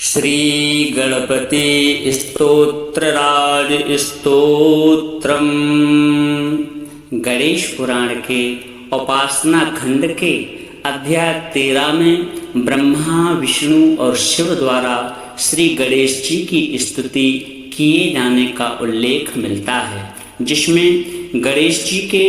श्री गणपति स्तोत्रराज स्तोत्रम। गणेश पुराण के उपासना खंड के अध्याय 13 में ब्रह्मा, विष्णु और शिव द्वारा श्री गणेश जी की स्तुति किए जाने का उल्लेख मिलता है, जिसमें गणेश जी के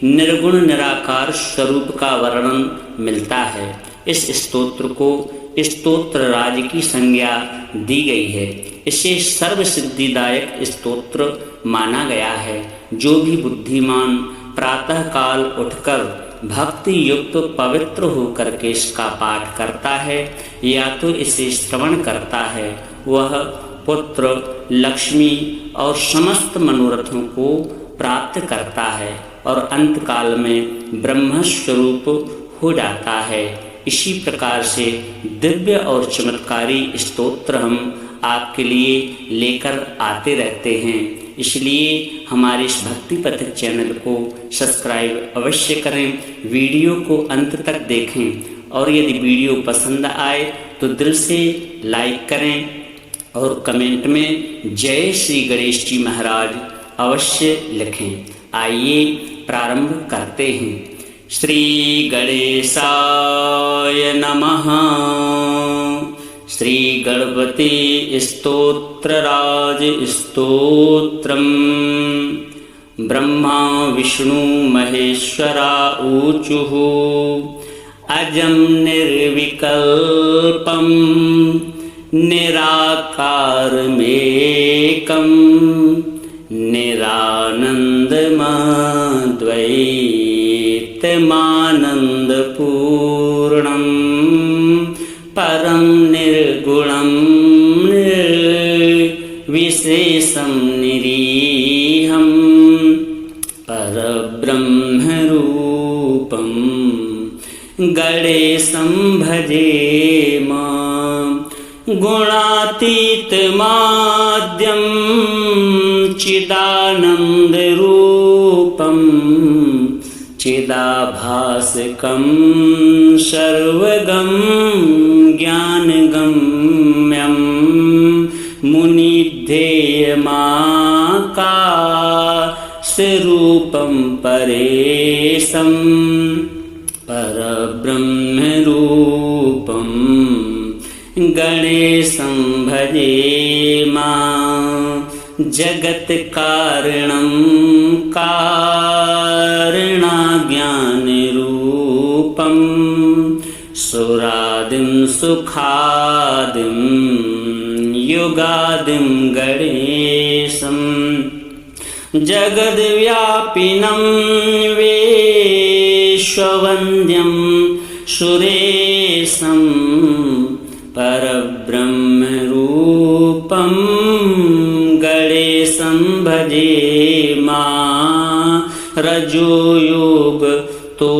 निर्गुण निराकार स्वरूप का वर्णन मिलता है। इस स्तोत्र को स्तोत्र राज की संज्ञा दी गई है। इसे सर्व सिद्धिदायक स्तोत्र माना गया है। जो भी बुद्धिमान प्रातः काल उठकर भक्ति युक्त पवित्र होकर के इसका पाठ करता है या तो इसे श्रवण करता है, वह पुत्र, लक्ष्मी और समस्त मनोरथों को प्राप्त करता है और अंत काल में ब्रह्म स्वरूप हो जाता है। इसी प्रकार से दिव्य और चमत्कारी स्तोत्र हम आपके लिए लेकर आते रहते हैं, इसलिए हमारे इस भक्ति पथिक चैनल को सब्सक्राइब अवश्य करें, वीडियो को अंत तक देखें और यदि वीडियो पसंद आए तो दिल से लाइक करें और कमेंट में जय श्री गणेश जी महाराज अवश्य लिखें। आइए प्रारंभ करते हैं। श्री गणेशाय नमः। श्री गणपति स्तोत्रराज स्तोत्रम। ब्रह्मा विष्णु महेश्वरा ऊचुः अजं निर्विकल्पं निराकारमेकं निरानन्दमद्वैतमानन्दपूर्णं परं निर्गुणं निर्विशेषं निरीहं परब्रह्मरूपं गणेशं भजेम। गुणातीतमाद्यं चिदानन्दरूपं चिदाभासकं सर्वगं ज्ञानगम्यं मुनिध्येयमाकाशरूपं परेशं परब्रह्मरूपं गणेशं भजेम। जगत्कारणं कारणज्ञानरूपं सुरादिं सुखादिं युगादिं गणेशं जगद्व्यापिनं विश्ववन्द्यं सुरेशं परब्रह्मरूपं गणेशं भजेम। रजोयोग तो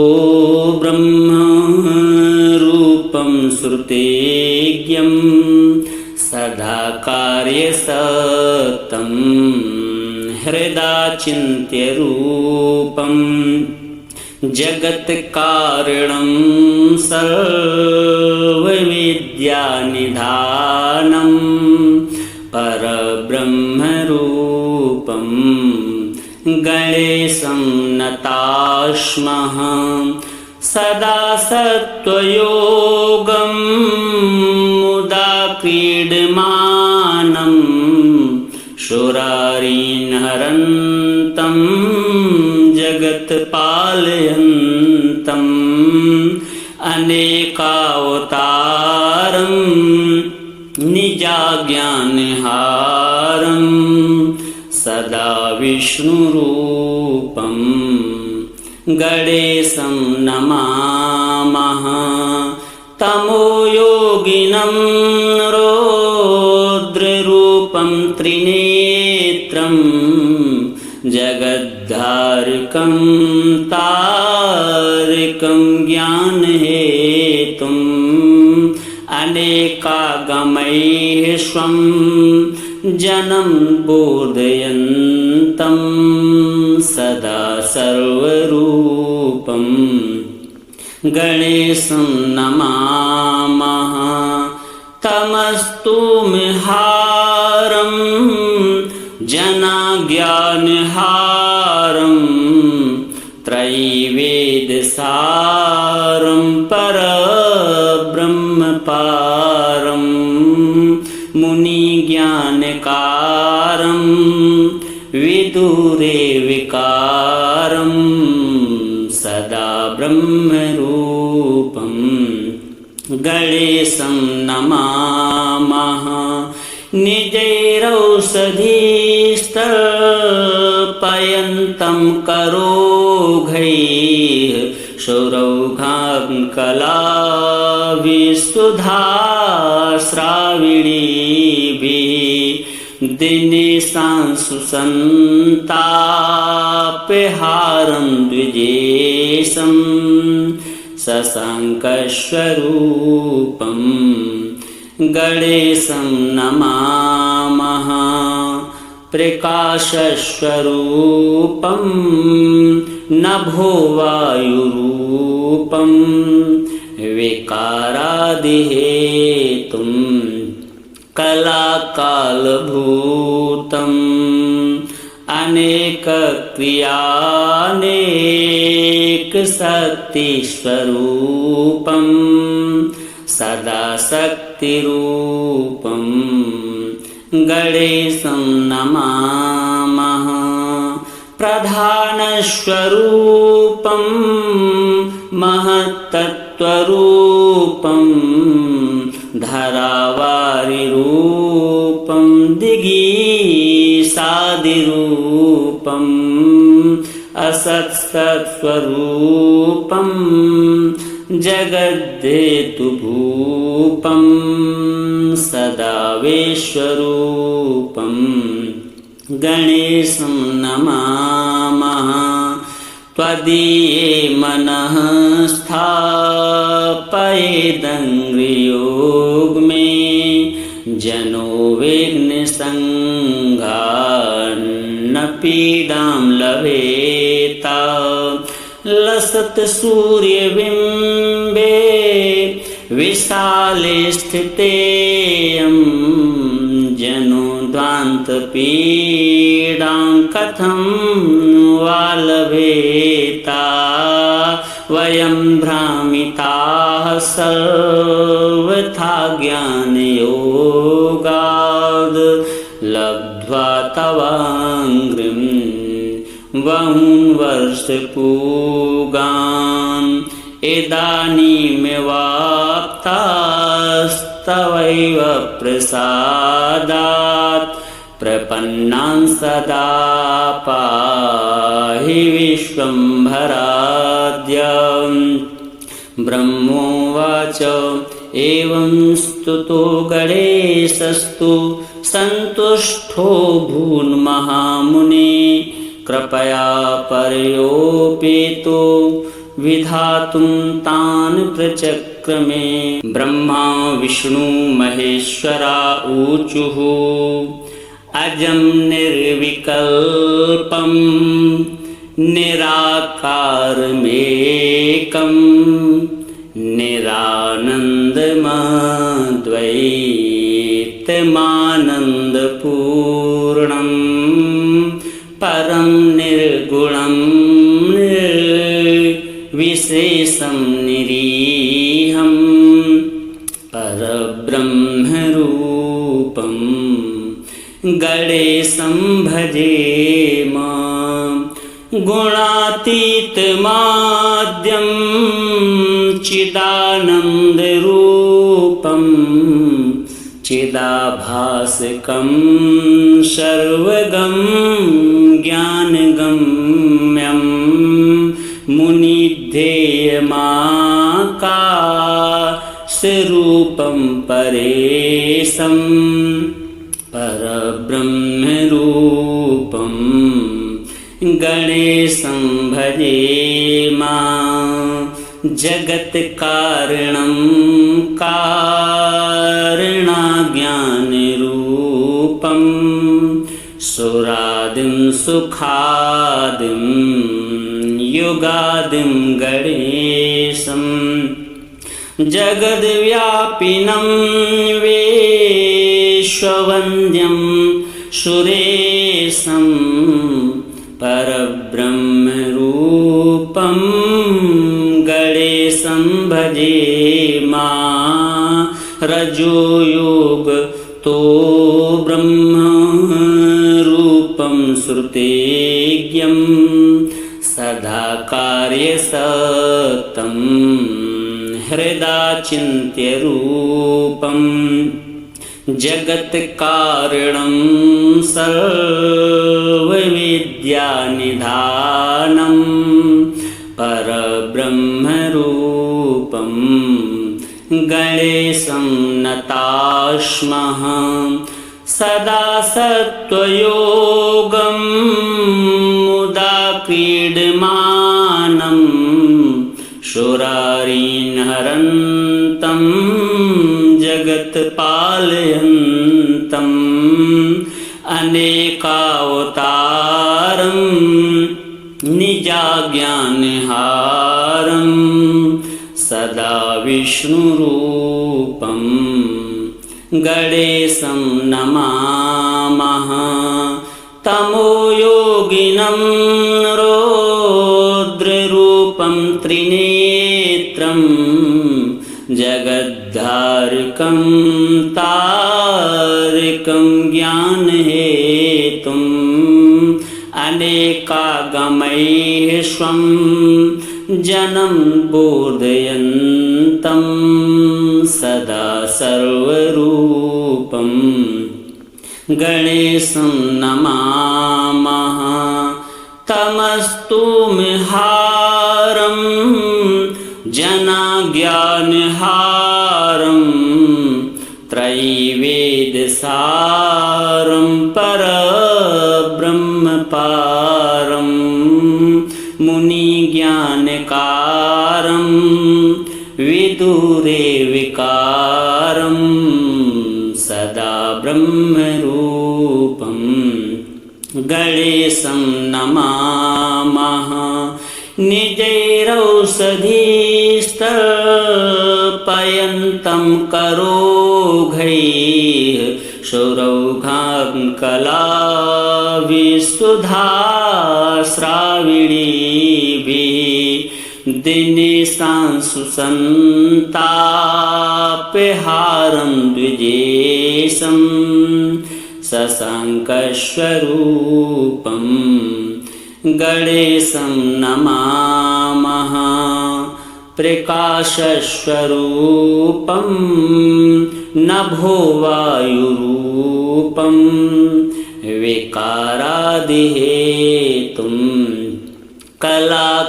ब्रह्मरूपं श्रुतेज्ञं सदा कार्यसत्तं हृदाचिन्त्यरूपं जगत्कारणं सर्वविद्यानिधानं परब्रह्मरूपं गणेशं नतास्मः। सदा सत्त्वयोगं मुदा क्रीडमानं सुरारीन्हरन्तं जगत्पालयन्तम् अनेकावतारं निजाज्ञानहारं सदा विष्णुरूपं गणेशं नमामः। तमोयोगिनं रौद्ररूपं त्रिनेत्रं जगद्धारकं तारकं ज्ञानहेतुं अनेकागमैः स्वं जनं बोधयन्तं सदा सर्वरूपं गणेशं नमामः। तमस्तुमहारं जनाज्ञानहारं त्रैवेदसारं परब्रह्मपारं मुनिज्ञानकारं विदुरेविकारं सदा ब्रह्मरूपं गणेशं नमामः। निजैरौषधीस्तर्पयन्तं करोघैः सौरौघां कलाविसुधास्राविणीभिः दिनेशांशु सन्तापहारं द्विजेशं शशाङ्कस्वरूपं गणेशं नमामः। प्रकाशस्वरूपं नभोवायुरूपं विकारादिहेतुं कलाकालभूतम् अनेकक्रियानेकशक्तिस्वरूपं सदा शक्तिरूपं गणेशं नमामः। प्रधानस्वरूपं महत्तत्त्वरूपं धरावारिरूपं दिगीसादिरूपं असत्सत्स्वरूपं जगद्धेतुभूपं सदा विश्वरूपं गणेशं नमामः। त्वदीये मनः स्थापयेदङ्घ्रियोगमे जनो विघ्नसङ्घान्न पीडां लभेता। लसत् सूर्यबिम्बे विशाले स्थितेयं जनो ध्वान्तपीडां कथं वा लभेता। वयं भ्रामिताः सर्वथा ज्ञानयोगाद् लब्ध्वा तवाङ्घ्रिं बहून् वर्षपूगान् इदानीमेवाप्तास्तवैव प्रसादात् प्रपन्नान् सदा पाहि विश्वम्भराद्य। ब्रह्मोवाच एवं स्तुतो गणेशस्तु सन्तुष्टो भून्महामुने कृपया पर्योपेतो विधातुं तान् प्रचक्रमे। ब्रह्मा विष्णु महेश्वरा ऊचुः अजं निर्विकल्पं निराकारमेकं निरानन्दमद्वैतमानन्दपूर्णं परं निर्गुणं निर्विशेषं निरीहं परब्रह्मरूपं गणेशं भजेम। गुणातीतमाद्यं चिदानन्दरूपं चिदाभासकं सर्वगं ज्ञानगम्यं मुनिध्येयमाकाशरूपं परेशं परब्रह्मरूपं गणेशं भजेम। जगत्कारणं कारणज्ञानरूपं सुरादिं सुखादिं युगादिं गणेशं जगद्व्यापिनं विश्ववन्द्यं सुरेशं परब्रह्मरूपं गणेशं भजे मा रजोयोग तो ब्रह्मरूपं श्रुतेज्ञं सदा कार्यसक्तं हृदाचिन्त्यरूपं जगत्कारणं सर्वविद्यानिधानं परब्रह्मरूपं गणेशं नतास्मः सदा सत्त्वयोगं मुदा क्रीडमानं शूरारिन्हरन्तं जगत्पालयन्तम् अनेकावतारं निजाज्ञानहारं सदा विष्णुरूपं गणेशं नमामः तमोयोगिनं रौद्ररूपं त्रिनेत्रं जगद्धारकं तारकं ज्ञानहेतुम् अनेकागमैः स्वं जनं बोधयन्तं सदा सर्वरूपं गणेशं नमामः तमस्तुमहारं जनाज्ञानहारं त्रैवेदसारं परब्रह्मपारं मुनिज्ञानकारं विदुरेविकारं सदा ब्रह्मरूपं गणेशं नमामः निजैरौषधीस्तर्पयन्तं करोघैः सौरौघां कलाविशुधाश्राविणीभिः दिनेशांशुसन्तापहारं द्विजेशं शशाङ्कस्वरूपं गणेशं नमामः प्रकाशस्वरूपं नभोवायुरूपं विकारादिहेतुं कलाकालभूतम्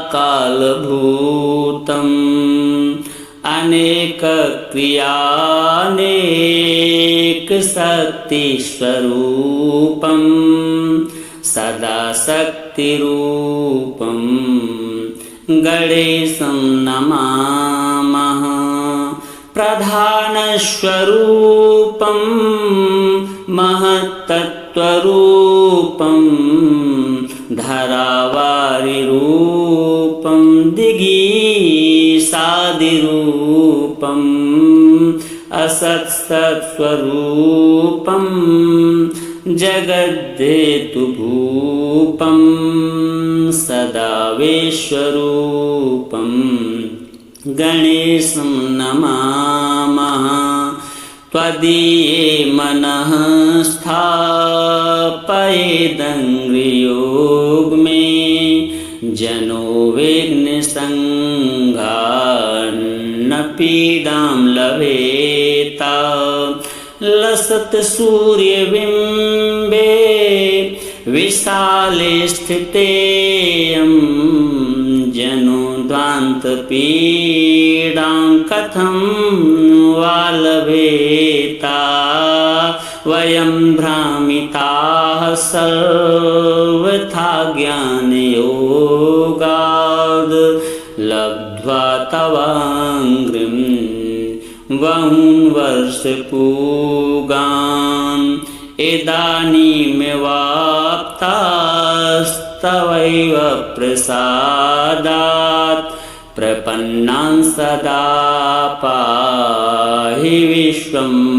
अनेकक्रियानेकशक्तिस्वरूपं सदा शक्तिरूपं गणेशं नमामः प्रधानस्वरूपं महत्तत्त्वरूपं धरावारिरूपं दिगीसादिरूपम् असत्सत्स्वरूपं जगद्धेतुभूपं सदा विश्वरूपं गणेशं नमामः त्वदीये मनः स्थापयेदङ्घ्रियोग में जनो विघ्नसङ्घान्न पीडां लभेता लसत सूर्यबिम्बे विशाले स्थितेयं जनो ध्वान्तपीडां कथं वा लभेता वयं भ्रामिताः सर्वथा ज्ञानयोगाद् लब्ध्वा तवाङ्घ्रिं बहून् वर्षपूगान् इदानीमेवाप्तास्तवैव प्रसादात् प्रपन्नान् सदा पाहि विश्वम्भराद्यं।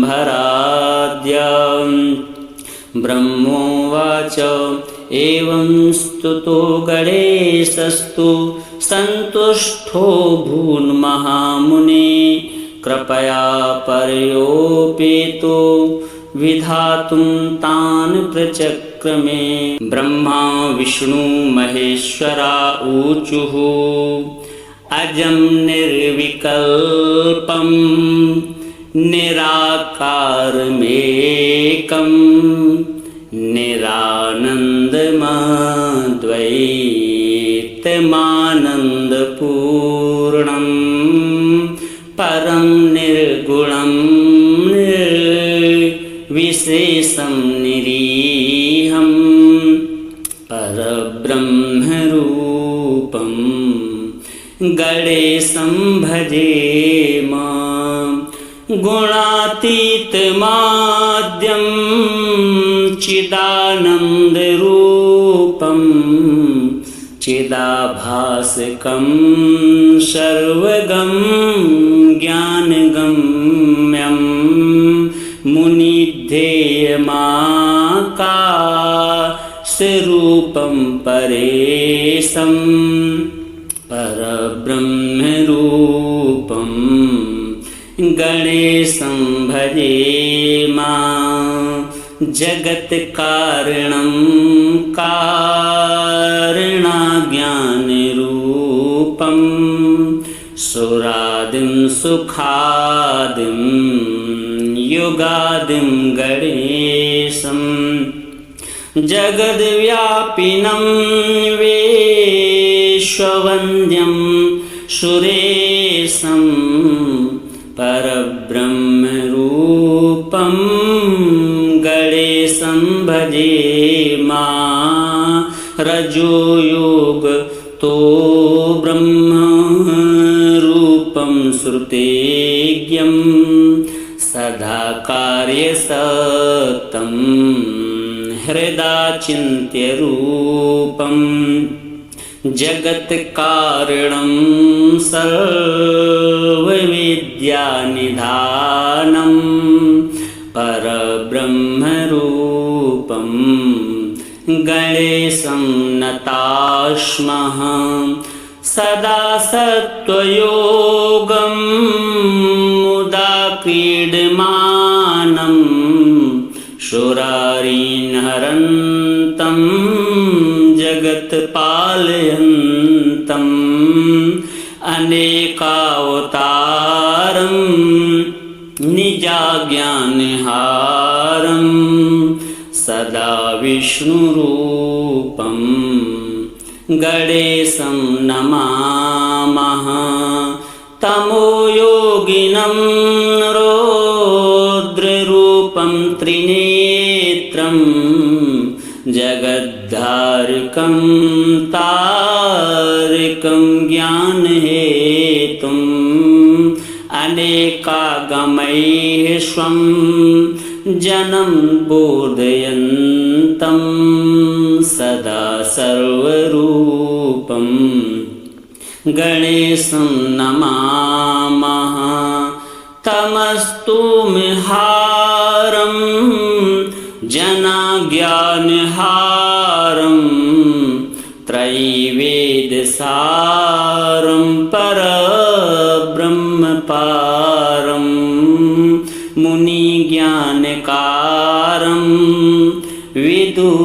ब्रह्मोवाच एवं स्तुतो गणेशस्तु सन्तुष्टो भून्महामुने कृपया पर्योपेतो विधातुं तान् प्रचक्रमे। ब्रह्मा विष्णु महेश्वरा ऊचुः अजं निर्विकल्पं निराकारमेकं निरानन्दमद्वैतमानन्दपूर्णं परं निर्गुणं निर्विशेषं निरीहं परब्रह्मरूपं गणेशं भजेम। गुणातीतमाद्यं चिदानन्दरूपं चिदाभासकं सर्वगं ज्ञानगम्यं मुनिध्येयमाकाशरूपं परेशं परब्रह्मरूपं गणेशं भजेम। जगत्कारणं कारणज्ञानरूपं सुरादिं सुखादिं युगादिं गणेशं जगद्व्यापिनं विश्ववन्द्यं सुरेशं परब्रह्मरूपं गणेशं भजेम। रजोयोगतो ब्रह्मरूपं श्रुतेज्ञं सदा कार्यसक्तं हृदाचिन्त्यरूपं जगत्कारणं सर्वविद्यानिधानं परब्रह्मरूपं गणेशं नतास्मः। सदा सत्त्वयोगं मुदा क्रीडमानं सुरारीन्हरन्तं जगत्पालयन्तम् अनेकावतारं निजाज्ञानहारं सदा विष्णुरूपं गणेशं नमामः। तमोयोगिनं रौद्ररूपं त्रिनेत्रं जगद्धारकं तारकं ज्ञानहेतुं अनेकागमैः स्वं जनं बोधयन्तं सदा सर्वरूपं गणेशं नमामः। तमस्तुमिहारं जनाज्ञानहारं त्रैवेदसारं परब्रह्मपारं मुनिज्ञानकारं विदुरेविकारं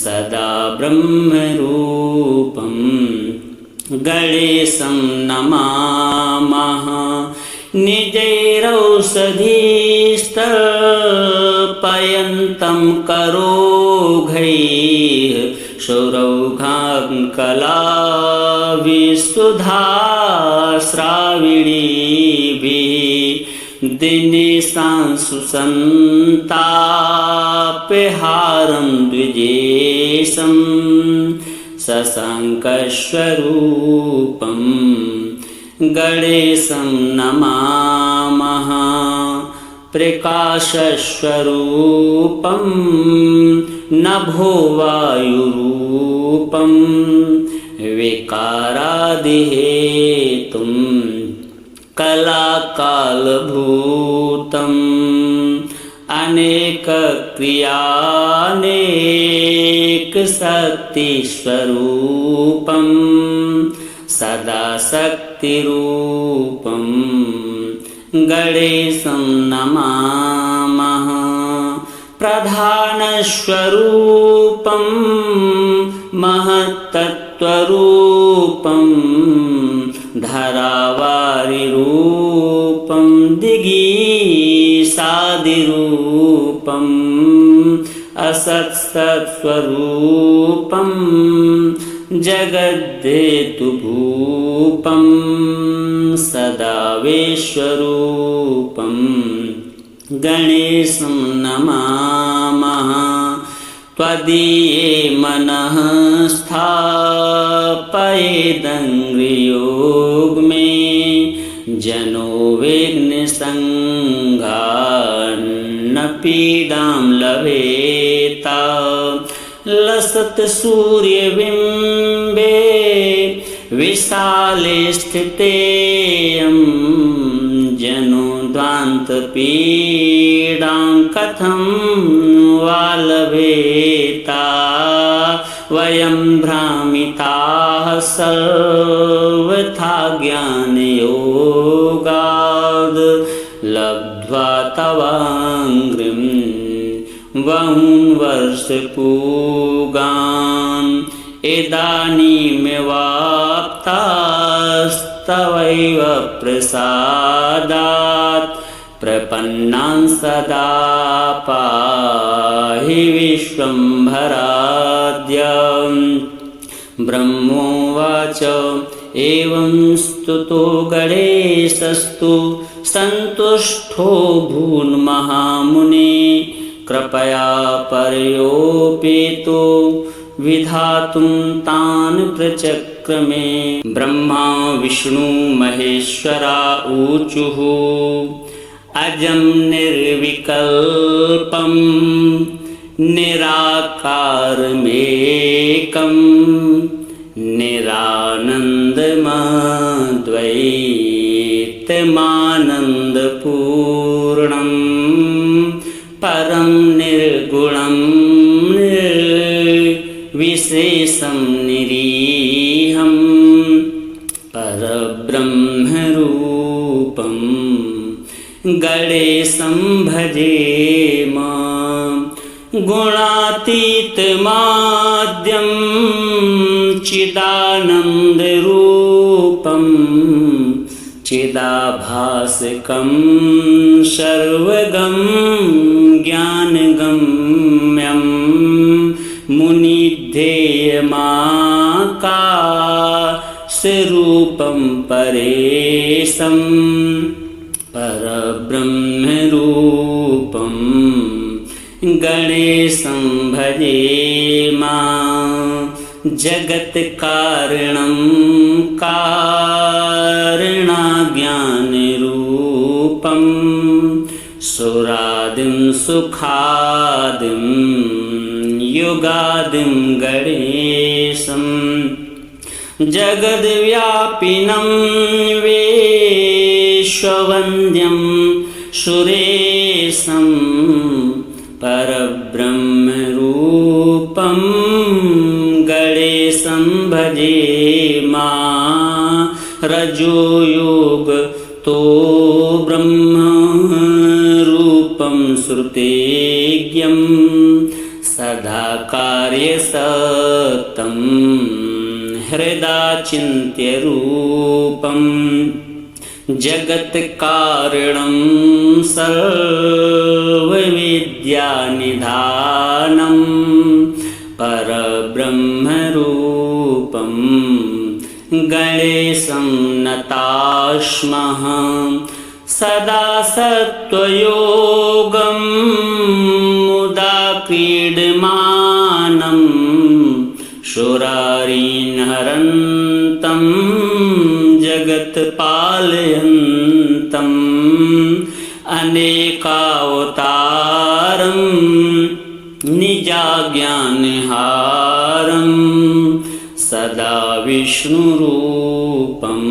सदा ब्रह्मरूपं गणेशं नमामः। निजैरौषधीस्तर्पयन्तं करोघैः सौरौघां कलाविशुधाश्राविणीभिः दिनेशांशुसन्तापहारं द्विजेशं शशाङ्कस्वरूपं गणेशं नमामः। प्रकाशस्वरूपं नभोवायुरूपं विकारादिहेतुं कलाकालभूतम् अनेकक्रियानेकशक्तिस्वरूपं सदा शक्तिरूपं गणेशं नमामः। प्रधानस्वरूपं महत्तत्त्वरूपं धरावारिरूपं दिगीसादिरूपं असत्सत्स्वरूपं जगद्धेतुभूपं सदा विश्वरूपं गणेशं नमामः। त्वदीये मनः स्थापयेदङ्घ्रियोग में जनो विघ्नसङ्घान्न पीडां लभेता। लसत् सूर्यबिम्बे विशाले स्थितेयं जनो ध्वान्तपीडां कथं वा लभेता। वयं भ्रामिताः सर्वथा ज्ञानयोगाद् लब्ध्वा तवाङ्घ्रिं बहून् वर्षपूगान् इदानीमेवाप्तास्तवैव प्रसादात् प्रपन्नान् सदा पाहि विश्वम्भराद्य। ब्रह्मोवाच एवं स्तुतो गणेशस्तु सन्तुष्टो भून्महामुने कृपया पर्योपेतो विधातुं तान् प्रचक्रमे। ब्रह्मा विष्णु महेश्वरा ऊचुः अजं निर्विकल्पं निराकारमेकं निरानन्दमद्वैतमानन्दपूर्णं परं निर्गुणं निर्विशेषं निरीहं परब्रह्मरूपं गणेशं भजेम। गुणातीतमाद्यं चिदानन्दरूपं चिदाभासकं सर्वगं ज्ञानगम्यं मुनिध्येयमाकाशरूपं परेशं परब्रह्मरूपं गणेशं भजेम। जगत्कारणं कारणज्ञानरूपं सुरादिं सुखादिं युगादिं गणेशं जगद्व्यापिनं विश्ववन्द्यं सुरेशं परब्रह्मरूपं गणेशं भजेम। रजोयोगतो ब्रह्मरूपं श्रुतेज्ञं सदा कार्यसक्तं हृदा चिन्त्यरूपं जगत्कारणं सर्वविद्यानिधानं परब्रह्मरूपं गणेशं नतास्मः। सदा सत्त्वयोगं मुदा क्रीडमानं सुरारीन्हरन्तं जगत्पालयन्तम् अनेकावतारं निजाज्ञानहारं सदा विष्णुरूपं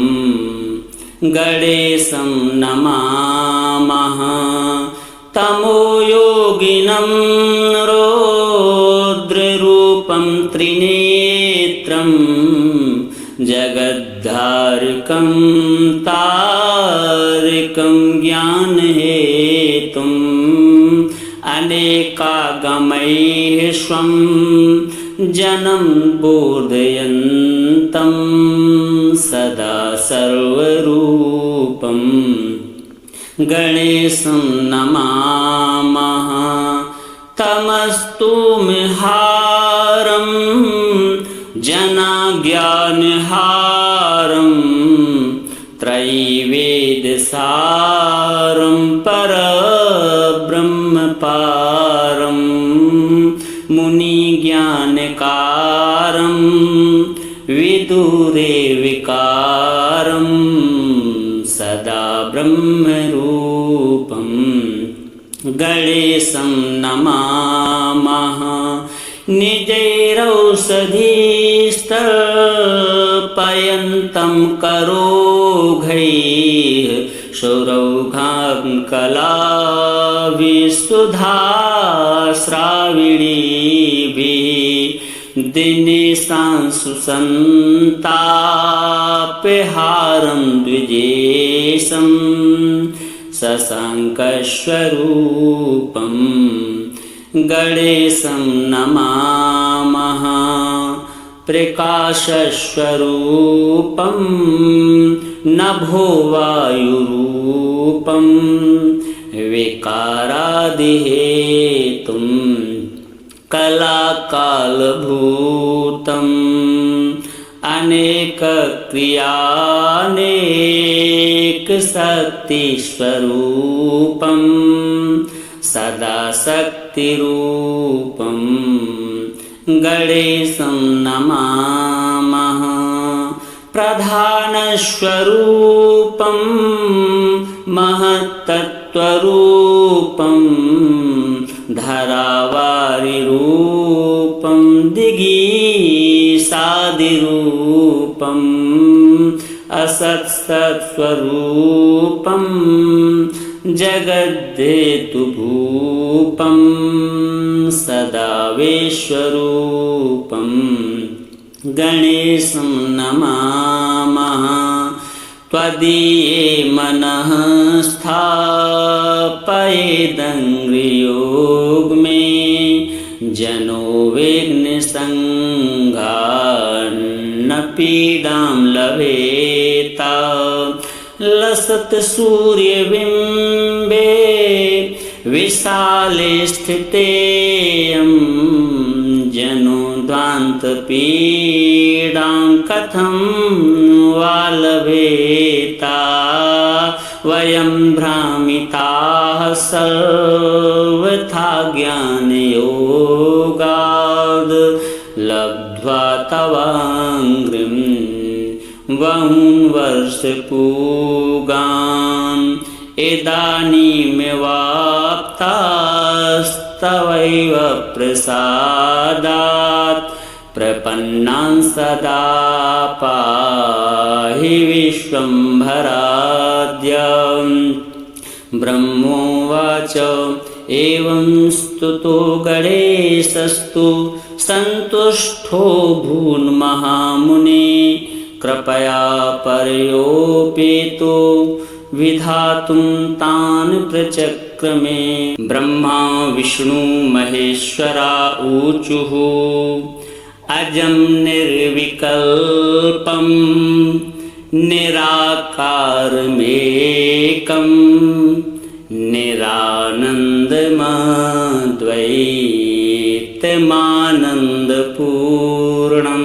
गणेशं नमामः। तमोयोगिनं रौद्ररूपं त्रिनेत्रं जगद्धारकं तारकं ज्ञानहेतुम् अनेकागमैः स्वं जनं बोधयन्तं सदा सर्वरूपं गणेशं नमामः। तमस्तुमिहारं जनाज्ञानहारं त्रैवेदसारं परब्रह्मपारं मुनिज्ञानकारं विदुरेविकारं सदा ब्रह्मरूपं गणेशं नमामः। निजैरौषधीस्तर्पयन्तं करोघैः सौरौघां कलाविसुधास्राविणीभिः दिनेशांशु सन्तापहारं द्विजेशं शशाङ्कस्वरूपं गणेशं नमामः। प्रकाशस्वरूपं नभोवायुरूपं विकारादिहेतुं कलाकालभूतम् अनेकक्रियानेकशक्तिस्वरूपं सदा शक्तिरूपं गणेशं नमामः। प्रधानस्वरूपं महत्तत्त्वरूपं धरावारिरूपं दिगीसादिरूपं असत्सत्स्वरूपं जगद्धेतुभूपं सदा विश्वरूपं गणेशं नमामः। त्वदीये मनः स्थापयेदङ्घ्रियोग में जनो विघ्नसङ्घान्न पीडां लभेता। लसत सूर्यबिम्बे विशाले स्थितेयं जनो ध्वान्तपीडां कथं वा लभेता। वयं भ्रामिताः सर्वथा ज्ञानयोगाद् लब्ध्वा तवाङ्घ्रिं बहून् वर्षपूगान् इदानीमेवाप्तास्तवैव प्रसादात् प्रपन्नान् सदा पाहि विश्वम्भराद्य। ब्रह्मोवाच एवं स्तुतो गणेशस्तु सन्तुष्टो भून्महामुने कृपया पर्योपेतो विधातुं तान् प्रचक्रमे। ब्रह्मा विष्णु महेश्वरा ऊचुः अजं निर्विकल्पं निराकारमेकं निरानन्दमद्वैतमानन्दपूर्णं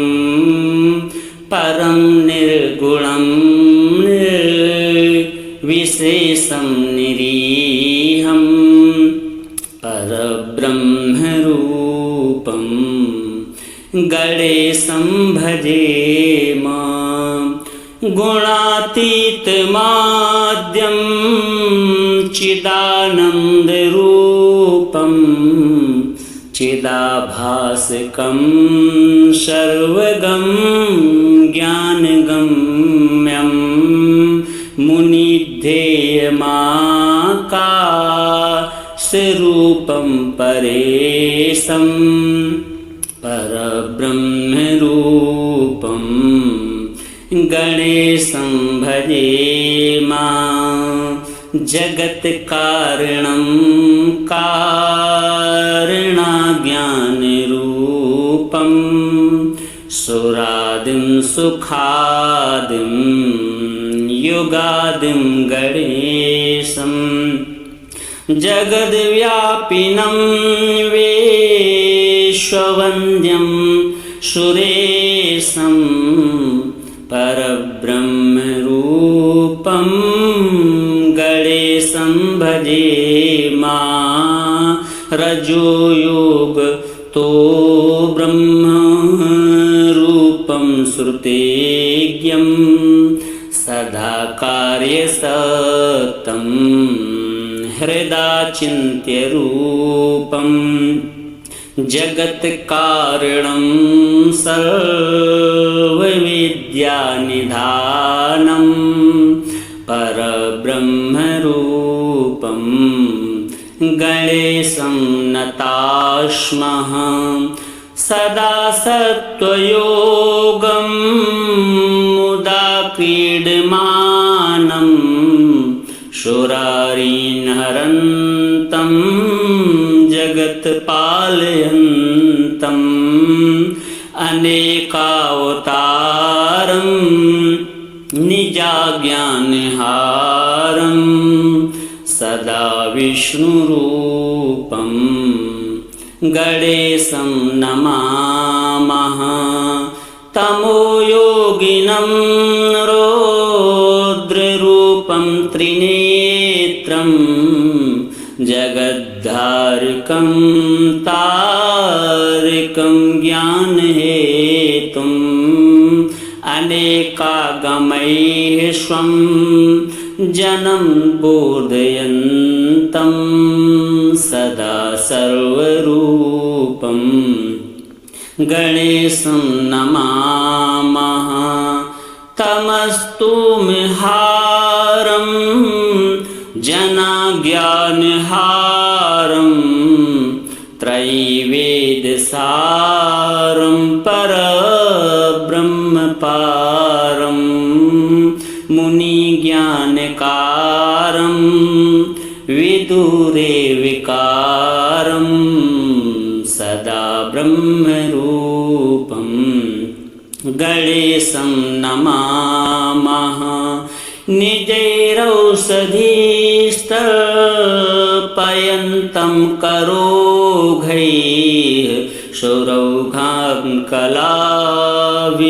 परं निर्गुणं निर्विशेषं निरीहं परब्रह्मरूपं गणेशं भजेम। गुणातीतमाद्यं चिदानन्दरूपं चिदाभासकं सर्वगं ज्ञानगम्यं मुनिध्येयमाकाशरूपं परेशं परब्रह्मरूपं गणेशं भजेमा जगत्कारणं कारणज्ञानरूपं सुरादिं सुखादिं युगादिं गणेशं जगद्व्यापिनं विश्ववन्द्यं सुरेशं परब्रह्मरूपं गणेशं भजेमा रजोयोग तो ब्रह्मरूपं श्रुतेज्ञं सदा कार्यसक्तं हृदाचिन्त्यरूपं जगत्कारणं सर्वविद्यानिधानं परब्रह्मरूपं गणेशं नतास्मः सदा सत्त्वयोगं मुदा क्रीडमानं शूरारिन्हरन्तं जगत्पालयन्तम् अनेकावतारं निजाज्ञानहारं सदा विष्णुरूपं गणेशं नमामः तमोयोगिनं रौद्ररूपं त्रिनेत्रं जगद्धारकं तारकं ज्ञानहेतुं अनेकागमैः स्वं जनं बोधयन्तं सदा सर्वरूपं गणेशं नमामः तमस्तुमहारं जनाज्ञानहारं त्रैवेदसारं परब्रह्मपारं मुनिज्ञानकारं विदुरेविकारं सदा ब्रह्मरूपं गणेशं नमामः निजैरौषधीस्तर्पयन्तं करोघैः सुरौघां कलाविसुधाश्राविणीभिः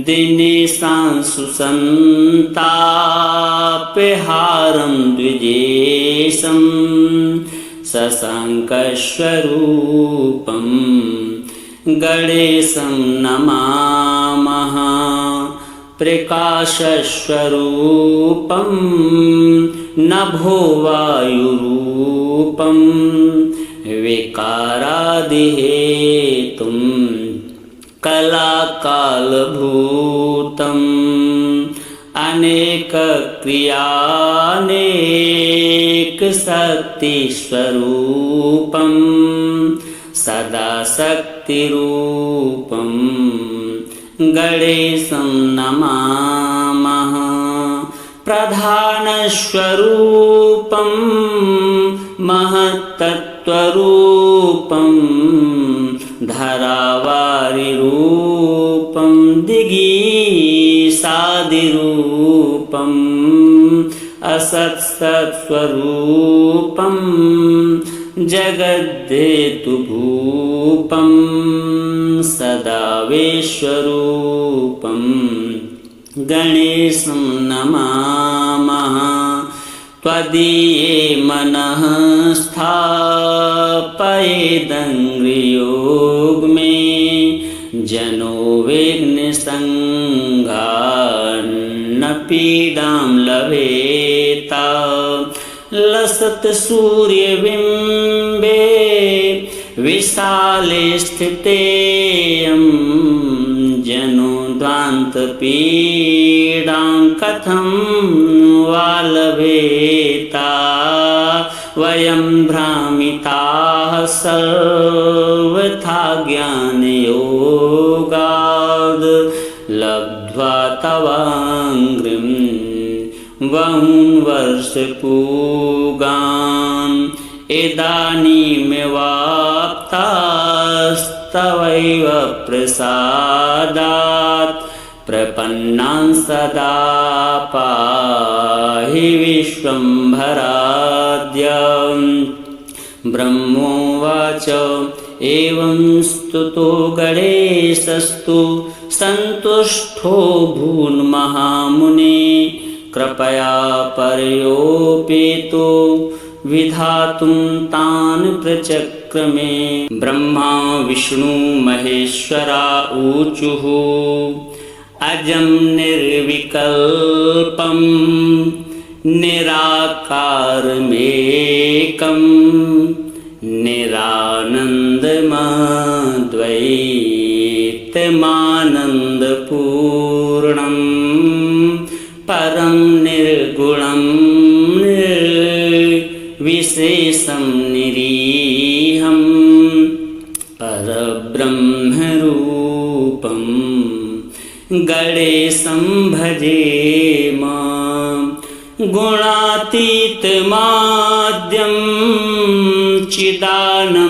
दिनेशांशुसन्तापहारं द्विजेशं शशाङ्कस्वरूपं गणेशं नमामः प्रकाशस्वरूपं नभोवायुरूपं विकारादिहेतुं कलाकालभूतम् अनेकक्रियानेकशक्तिस्वरूपं सदा शक्तिरूपं गणेशं नमामः प्रधानस्वरूपं महत्तत्त्वरूपं धरावारिरूपं दिगीसादिरूपं असत्सत्स्वरूपं जगद्धेतुभूपं सदा विश्वरूपं गणेशं नमामः त्वदीये मनः स्थापयेदङ्घ्रियोगमे जनो विघ्नसङ्घान्न पीडां लभेत लसत सूर्यबिम्बे विशाले स्थितेयं जनो ध्वान्तपीडां कथं वा लभेता वयं भ्रामिताः सर्वथा ज्ञानयोगाद् लब्ध्वा तवाङ्घ्रिं बहून् वर्षपूगान् इदानीमेवाप्तास्तवैव प्रसादात् प्रपन्नान् सदा पाहि विश्वम्भराद्यं ब्रह्मोवाच एवं स्तुतो गणेशस्तु सन्तुष्टो भून्महामुने कृपया पर्योपेतो विधातुं तान् प्रचक्रमे ब्रह्मा विष्णु महेश्वरा ऊचुः अजं निर्विकल्पं निराकारमेकं निरानन्दमद्वैतमानन्दपूर्णं परं निर्गुणं निर्विशेषं निरीहं परब्रह्मरूपं गणेशं भजेम गुणातीतमाद्यं चिदानन्दरूपं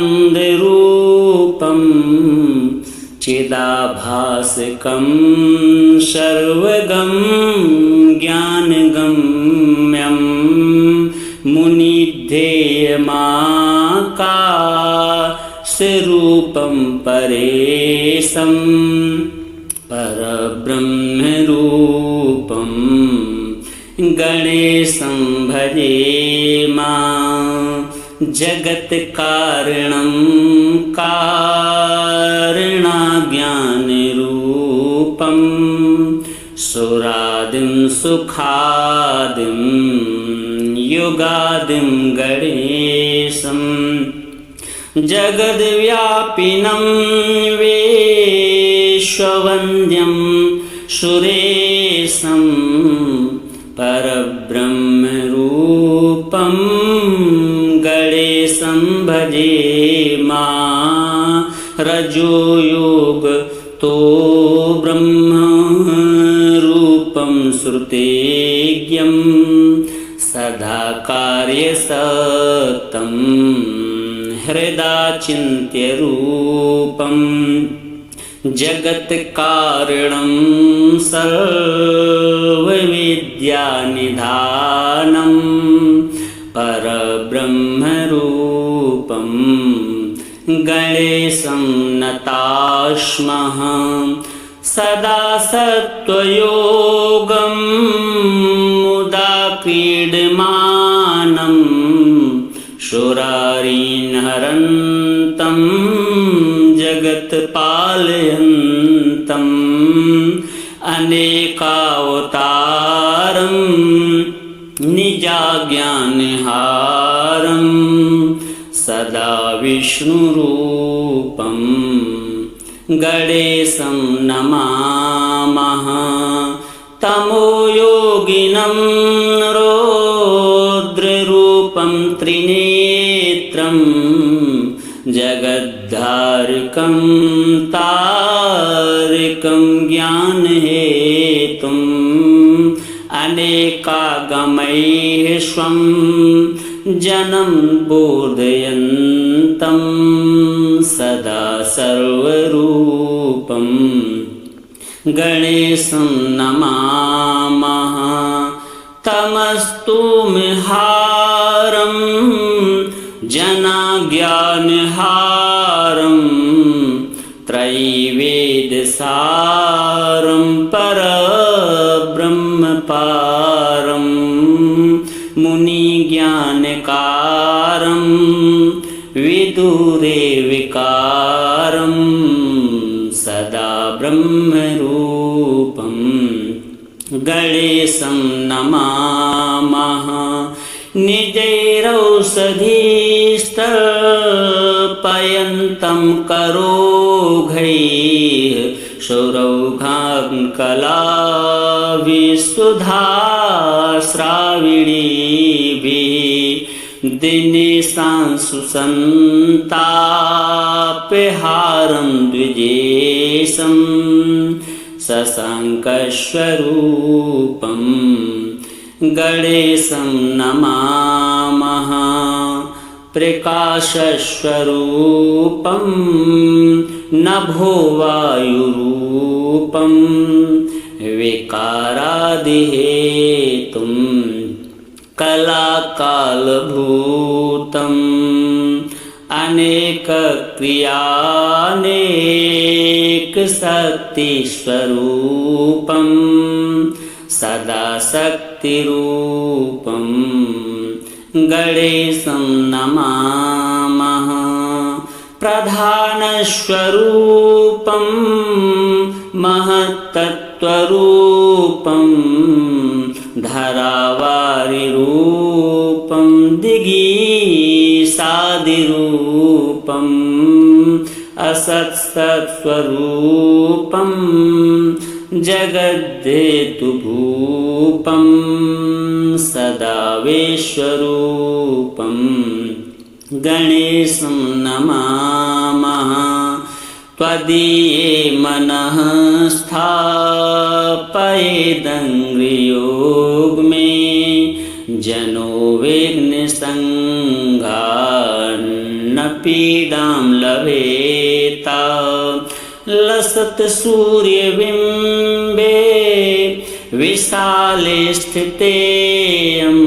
चिदाभासकं सर्वगं ज्ञानगम्यं मुनिध्येयमाकाशरूपं परेशं परब्रह्मरूपं गणेशं भजेमा जगत्कारणं कारणज्ञानरूपं सुरादिं सुखादिं युगादिं गणेशं जगद्व्यापिनं विश्ववन्द्यं सुरेशं परब्रह्मरूपं गणेशं भजेमा रजोयोगतो ब्रह्मरूपं श्रुतेज्ञं सदा कार्यसक्तं हृदा चिन्त्यरूपं जगत्कारणं सर्वविद्यानिधानं परब्रह्मरूपं गणेशं नतास्मः सदा सत्त्वयोगं मुदा क्रीडमानं सुरारीन्हरन्तं जगत्पालयन्तम् अनेकावतारं निजाज्ञानहारं सदा विष्णुरूपं गणेशं नमामः तमोयोगिनं रौद्ररूपं त्रिनेत्रं जगद्धारकं तारकं ज्ञानहेतुम् अनेकागमैः स्वं जनं बोधयन्तं सदा सर्वरूपं गणेशं नमामः तमस्तुमहारं जनाज्ञानहारं त्रैवेदसारं परब्रह्मपारं मुनिज्ञानकारं विदुरेविकारं सदा ब्रह्मरूपं गणेशं नमामः निजैरौषधीस्तर्पयन्तं करोघैः सौरौघान् कलाविसुधास्राविणीभिः दिनेशांशु सन्तापहारं द्विजेशं शशाङ्कस्वरूपं गणेशं नमामः। प्रकाशस्वरूपं नभोवायुरूपं विकारादिहेतुं कलाकालभूतम् अनेकक्रियानेकशक्तिस्वरूपं सदा शक्तिरूपं गणेशं नमामः। प्रधानस्वरूपं महत्तत्त्वरूपं धरावारिरूपं दिगीशादिरूपं असत्सत्स्वरूपं जगद्धेतुभूपं सदा विश्वरूपं गणेशं नमामः। त्वदीये मनः स्थापयेदङ्घ्रियोग में जनो विघ्नसङ्घान्न पीडां लभेता। लसत सूर्यबिम्बे विशाले स्थितेयं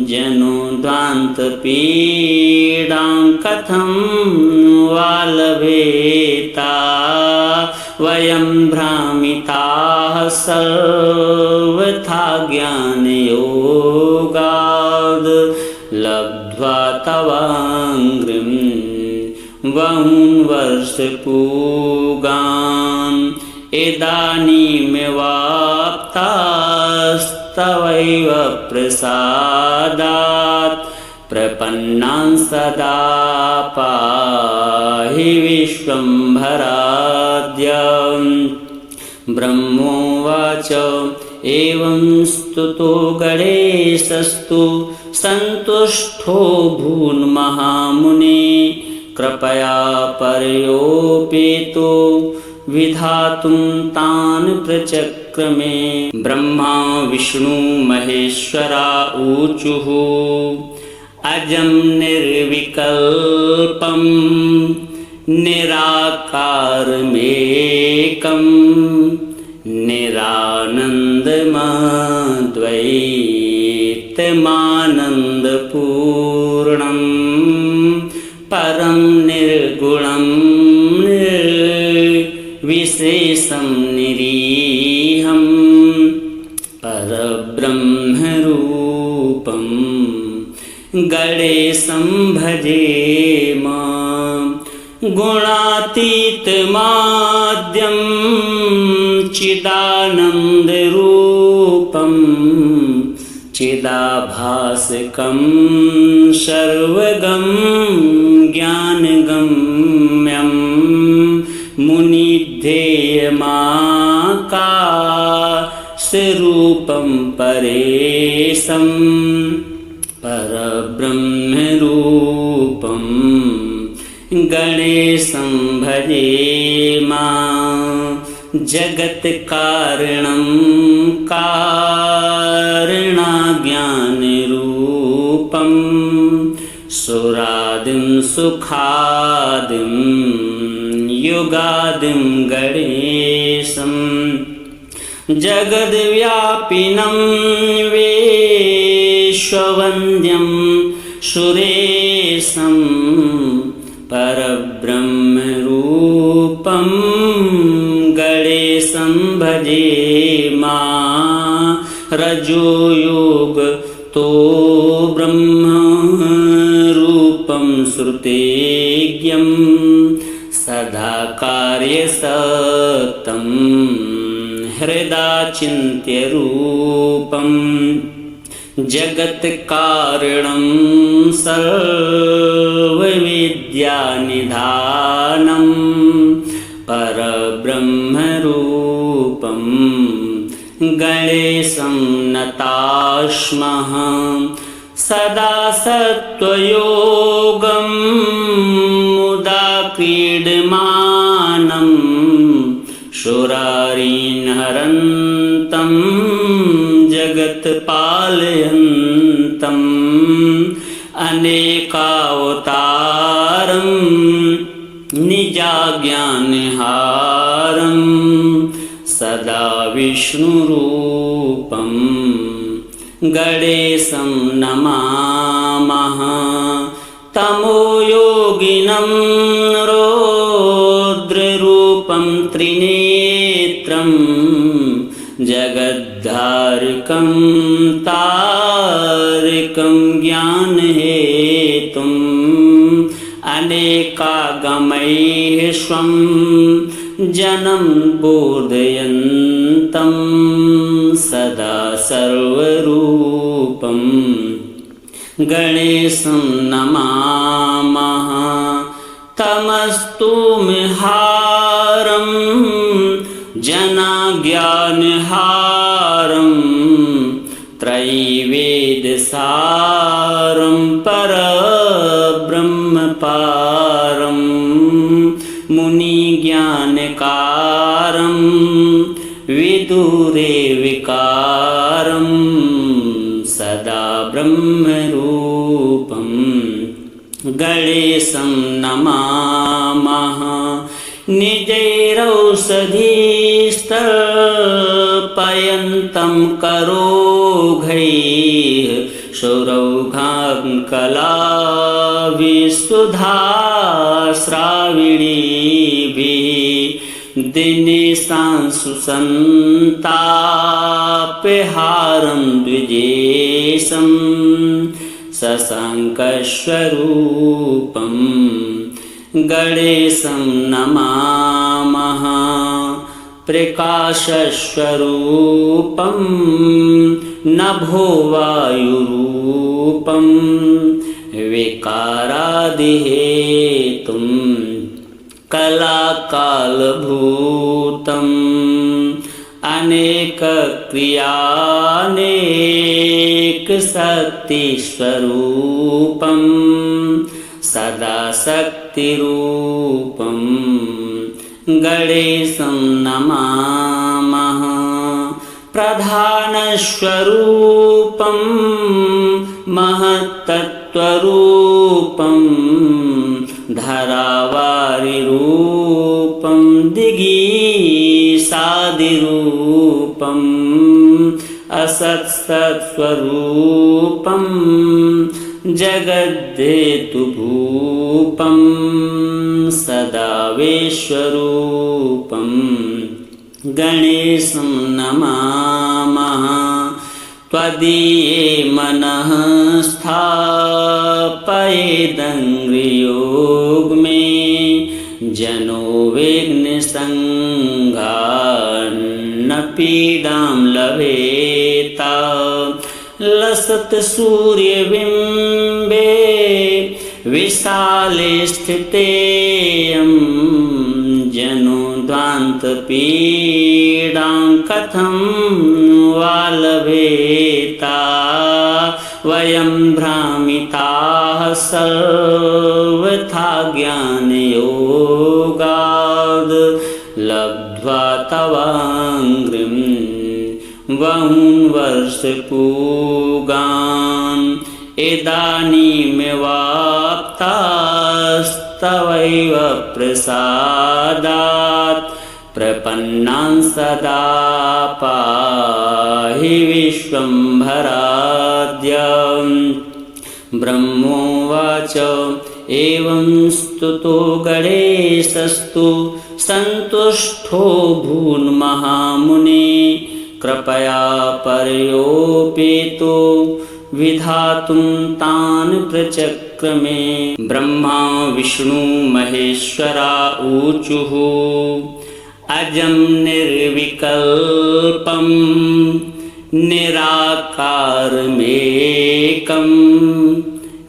जनो ध्वान्तपीडां कथं वा लभेता। वयं भ्रामिताः सर्वथा ज्ञानयोगाद् लब्ध्वा तवाङ्घ्रिं बहून् वर्षपूगान् इदानीमेवाप्तास्तवैव प्रसादात् प्रपन्नान् सदा पाहि विश्वम्भराद्यं। ब्रह्मोवाच एवं स्तुतो गणेशस्तु सन्तुष्टो भून्महामुने कृपया पर्योपेतो विधातुं तान् प्रचक्रमे। ब्रह्मा विष्णु महेश्वरा ऊचुः अजं निर्विकल्पं निराकारमेकं निरानन्दमद्वैतमानन्दपूर्णं परं निर्गुणं निर्विशेषं निरीहं परब्रह्मरूपं गणेशं भजेम। गुणातीतमाद्यं चिदानन्दरूपं चिदाभासकं सर्वगं ज्ञानगम्यं मुनिध्येयमाकाशरूपं परेशं परब्रह्मरूपं गणेशं भजेम। जगत्कारणं कारणज्ञानरूपं सुरादिं सुखादिं युगादिं गणेशं जगद्व्यापिनं विश्ववन्द्यं सुरेशं परब्रह्मरूपं गणेशं भजेम। रजोयोगतो ब्रह्मरूपं श्रुतेज्ञं सदा कार्यसक्तं हृदा चिन्त्यरूपं जगत कारणं सर्वविद्यानिधानं परब्रह्मरूपं गणेशं नतास्मः सदा सत्त्वयोगं मुदा क्रीडमानं शूरारीन् हरन्तं जगत्पालयन्तम् अनेकावतारं निजाज्ञानहारं सदा विष्णुरूपं गणेशं नमामः तमोयोगिनं रौद्ररूपं त्रिनेत्रं जगद्धारकं तारकं ज्ञानहेतुम् अनेकागमैः स्वं जनं बोधयन्तं सदा सर्वरूपं गणेशं नमामः तमस्तुमहारं जनाज्ञानहारं त्रैवेदसारं परब्रह्मपारं मुनिज्ञानकारं विदुरेविकारं सदा ब्रह्मरूपं गणेशं नमामः निजैरौषधीस्तर्पयन्तं करोघैः शौरौघां कलाविशुधाश्राविणीभिः दिनेशांशु सन्तापहारं द्विजेशं शशाङ्कस्वरूपं गणेशं नमामः प्रकाशस्वरूपं नभोवायुरूपं विकारादिहेतुं कलाकालभूतम् अनेकक्रियानेकशक्तिस्वरूपं सदा शक्तिरूपं गणेशं नमामः प्रधानस्वरूपं महत्तत्त्वरूपं धरावारिरूपं दिगीसादिरूपं असत्सत्स्वरूपं जगद्धेतुभूपं सदा विश्वरूपं गणेशं नमामः त्वदीये मनः स्थापयेदङ्घ्रियोगमे जनो विघ्नसङ्घान्न पीडां लभेता लसत् सूर्यबिम्बे विशाले स्थितेयं जनो ध्वान्तपीडां कथं वा लभेता वयं भ्रामिताः सर्वथा ज्ञानयोगाद् लब्ध्वा तवाङ्घ्रिं बहून् वर्षपूगान् इदानीमेवाप्तास्तवैव प्रसादात् प्रपन्नान् सदा पाहि विश्वम्भराद्यं ब्रह्मोवाच एवं स्तुतो गणेशस्तु सन्तुष्टो भून्महामुने कृपया पर्योपेतो विधातुं तान् प्रचक्रमे ब्रह्मा विष्णु महेश्वरा ऊचुः अजं निर्विकल्पं निराकारमेकं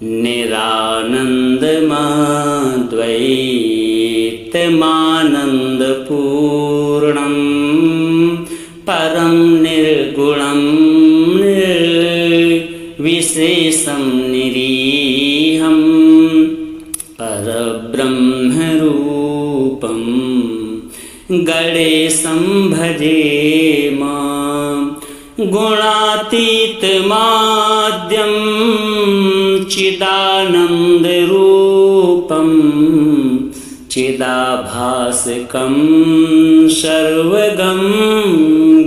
निरानन्दमद्वैतमानन्दपूर्णं परं निर्गुणं निर्विशेषं निरीहं परब्रह्मरूपं गणेशं भजेम। गुणातीतमाद्यं चिदानन्दरूपं चिदाभासकं सर्वगं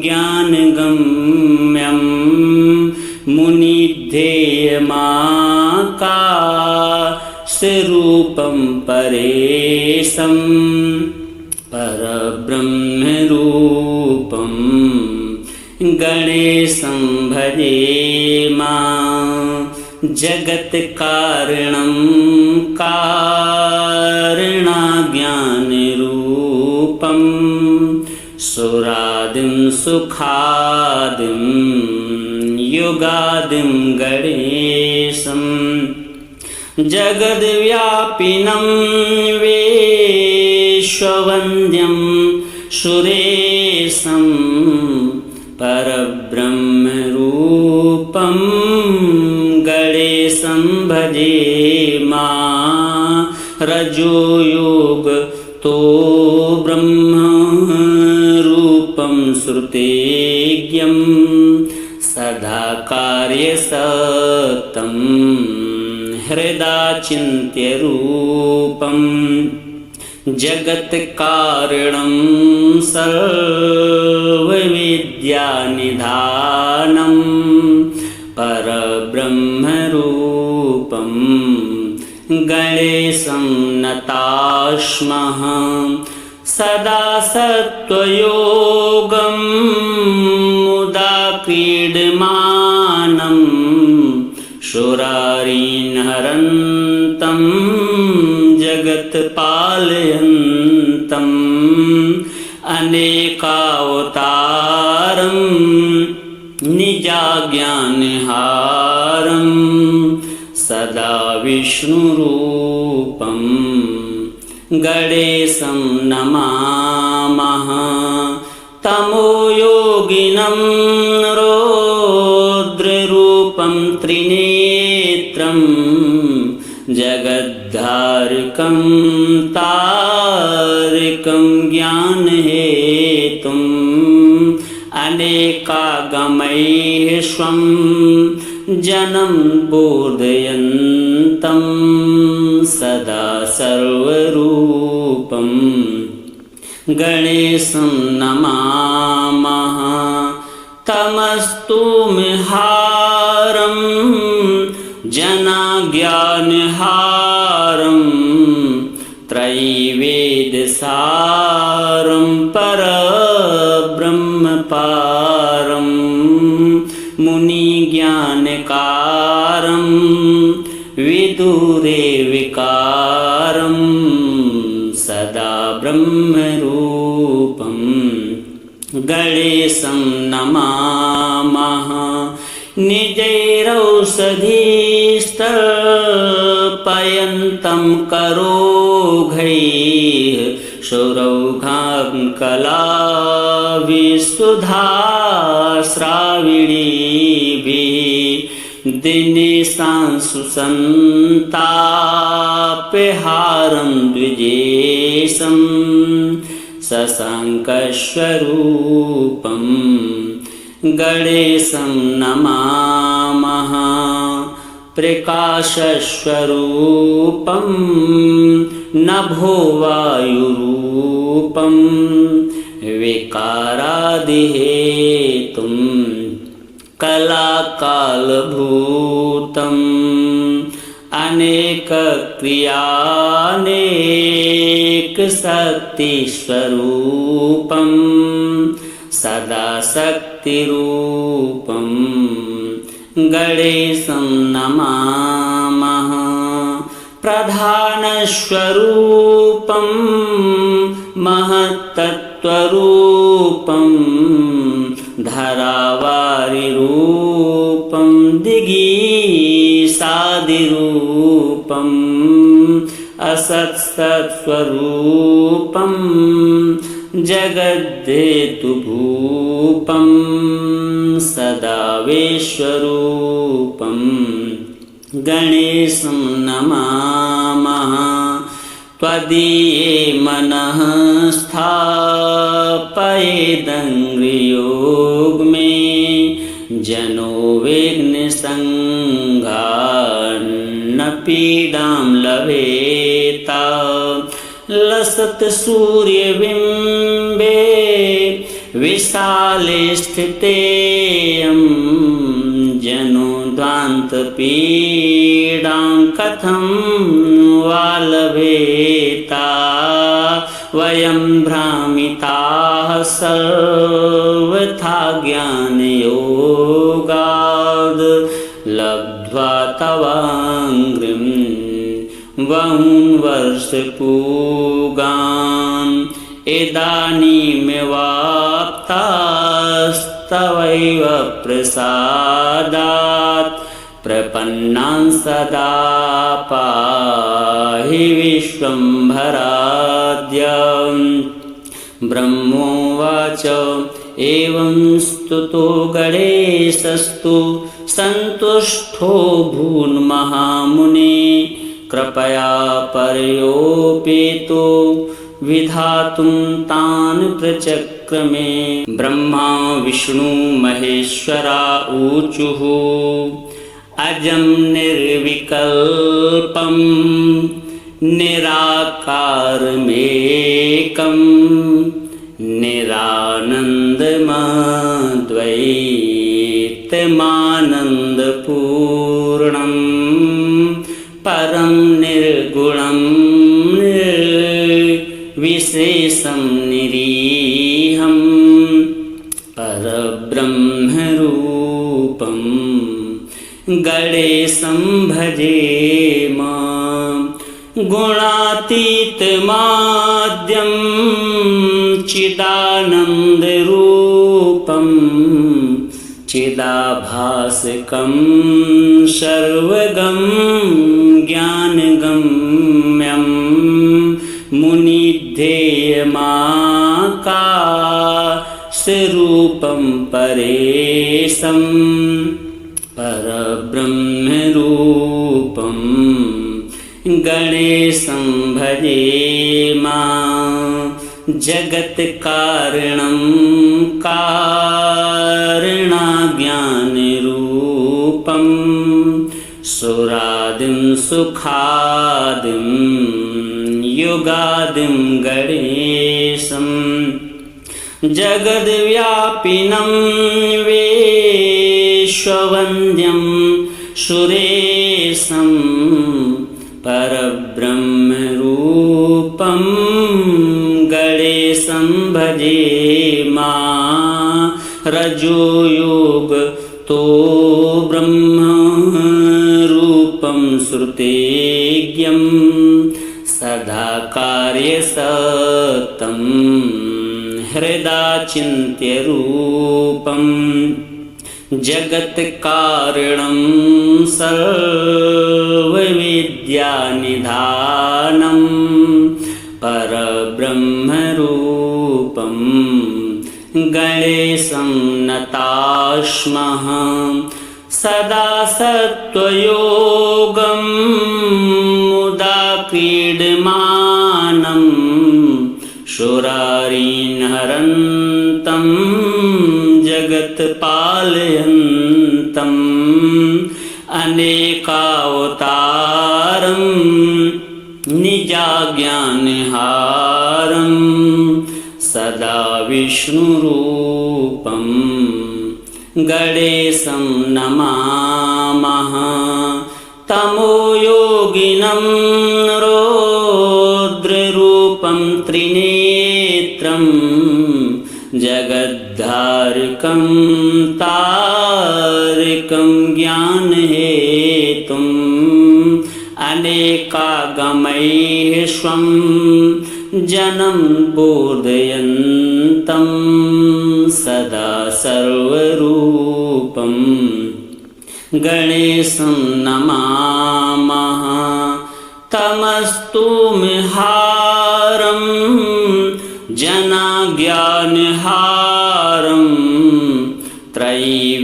ज्ञानगम्यं मुनिध्येयमाकाशरूपं परेशं परब्रह्मरूपं गणेशं भजेम। जगत्कारणं कारणज्ञानरूपं सुरादिं सुखादिं युगादिं गणेशं जगद्व्यापिनं विश्ववन्द्यं सुरेशं परब्रह्मरूपं गणेशं भजेम। रजोयोगतो ब्रह्मरूपं श्रुतेज्ञं सदा कार्यसक्तं हृदाचिन्त्यरूपं जगत्कारणं सर्वविद्यानिधानं परब्रह्मरूपं गणेशं नतास्मः। सदा सत्त्वयोगं मुदा क्रीडमानं सुरारीन्हरन्तं जगत्पालयन्तम् अनेकावतारं निजाज्ञानहारं सदा विष्णुरूपं गणेशं नमामः। तमोयोगिनं रौद्ररूपं त्रिनेत्रं जगद्धारकं तारकं ज्ञानहेतुम् अनेकागमैः स्वं जनं बोधयन्तं सदा सर्वरूपं गणेशं नमामः। तमस्तुमहारं जनाज्ञानहारं त्रैवेदसारं परब्रह्मपारं मुनिज्ञानकारं विदुरेविकारं सदा ब्रह्मरूपं गणेशं नमामः। निजैरौषधीस्तर्पयन्तं करोघैः सुरौघां कलाविसुधास्राविणीभिः दिनेशांशु सन्तापहारं द्विजेशं शशाङ्कस्वरूपं गणेशं नमामः। प्रकाशस्वरूपं नभोवायुरूपं विकारादिहेतुं कलाकालभूतम् अनेकक्रियानेकशक्तिस्वरूपं सदा शक्तिरूपं गणेशं नमामः। प्रधानस्वरूपं महत्तत्त्वरूपं धरावारिरूपं दिगीसादिरूपं दिगीसादिरूपम् असत्सत्स्वरूपं जगद्धेतुभूपं सदा विश्वरूपं गणेशं नमामः। त्वदीये मनः स्थापयेदङ्घ्रियोग मे जनो विघ्नसङ्घान्न पीडां लभेता। लसत् सूर्यबिम्बे विशाले स्थितेयं जनो ध्वान्तपीडां कथं वा लभेता। वयं भ्रामिताः सर्वथा ज्ञानयोगाद् लब्ध्वा तवाङ्घ्रिं बहून् वर्षपूगान् इदानीमेवाप्तास्तवैव प्रसादात् प्रपन्नान् सदा पाहि विश्वम्भराद्य। ब्रह्मोवाच एवं स्तुतो गणेशस्तु सन्तुष्टो भून्महामुने कृपया पर्योपेतो विधातुं तान् प्रचक्रमे। ब्रह्मा विष्णु महेश्वरा ऊचुः अजं निर्विकल्पं निराकारमेकं निरानन्दमद्वैतमानन्दपूर्णं परं निर्गुणं निर्विशेषं निरीहं परब्रह्मरूपं गणेशं भजेम। गुणातीतमाद्यं चिदानन्दरूपं चिदाभासकं सर्वगं ज्ञानगम्यं मुनिध्येयमाकाशरूपं परेशं परब्रह्मरूपं गणेशं भजेम। जगत्कारणं कारणज्ञानरूपं सुरादिं सुखादिं युगादिं गणेशं जगद्व्यापिनं विश्ववन्द्यं सुरेशं परब्रह्मरूपं गणेशं भजेम। रजोयुगतो ब्रह्मरूपं श्रुतेज्ञं सदा कार्यसक्तं हृदा चिन्त्यरूपं जगत्कारणं सर्वविद्यानिधानं परब्रह्मरूपं गणेशं नतास्मः। सदा सत्त्वयोगं मुदा क्रीडमानं सुरारीन् हरन्तं जगत्पालयन्तम् अनेकावतारं निजाज्ञानहारं सदा विष्णुरूपं गणेशं नमामः। तमोयोगिनं रौद्ररूपं त्रिनेत्रं जगद्धारकं तारकं ज्ञानहेतुं अनेकागमैः स्वं जनं बोधयन्तं सदा सर्वरूपं गणेशं नमामः। तमस्तुमहारं जनाज्ञानहारं त्रैवेदसारं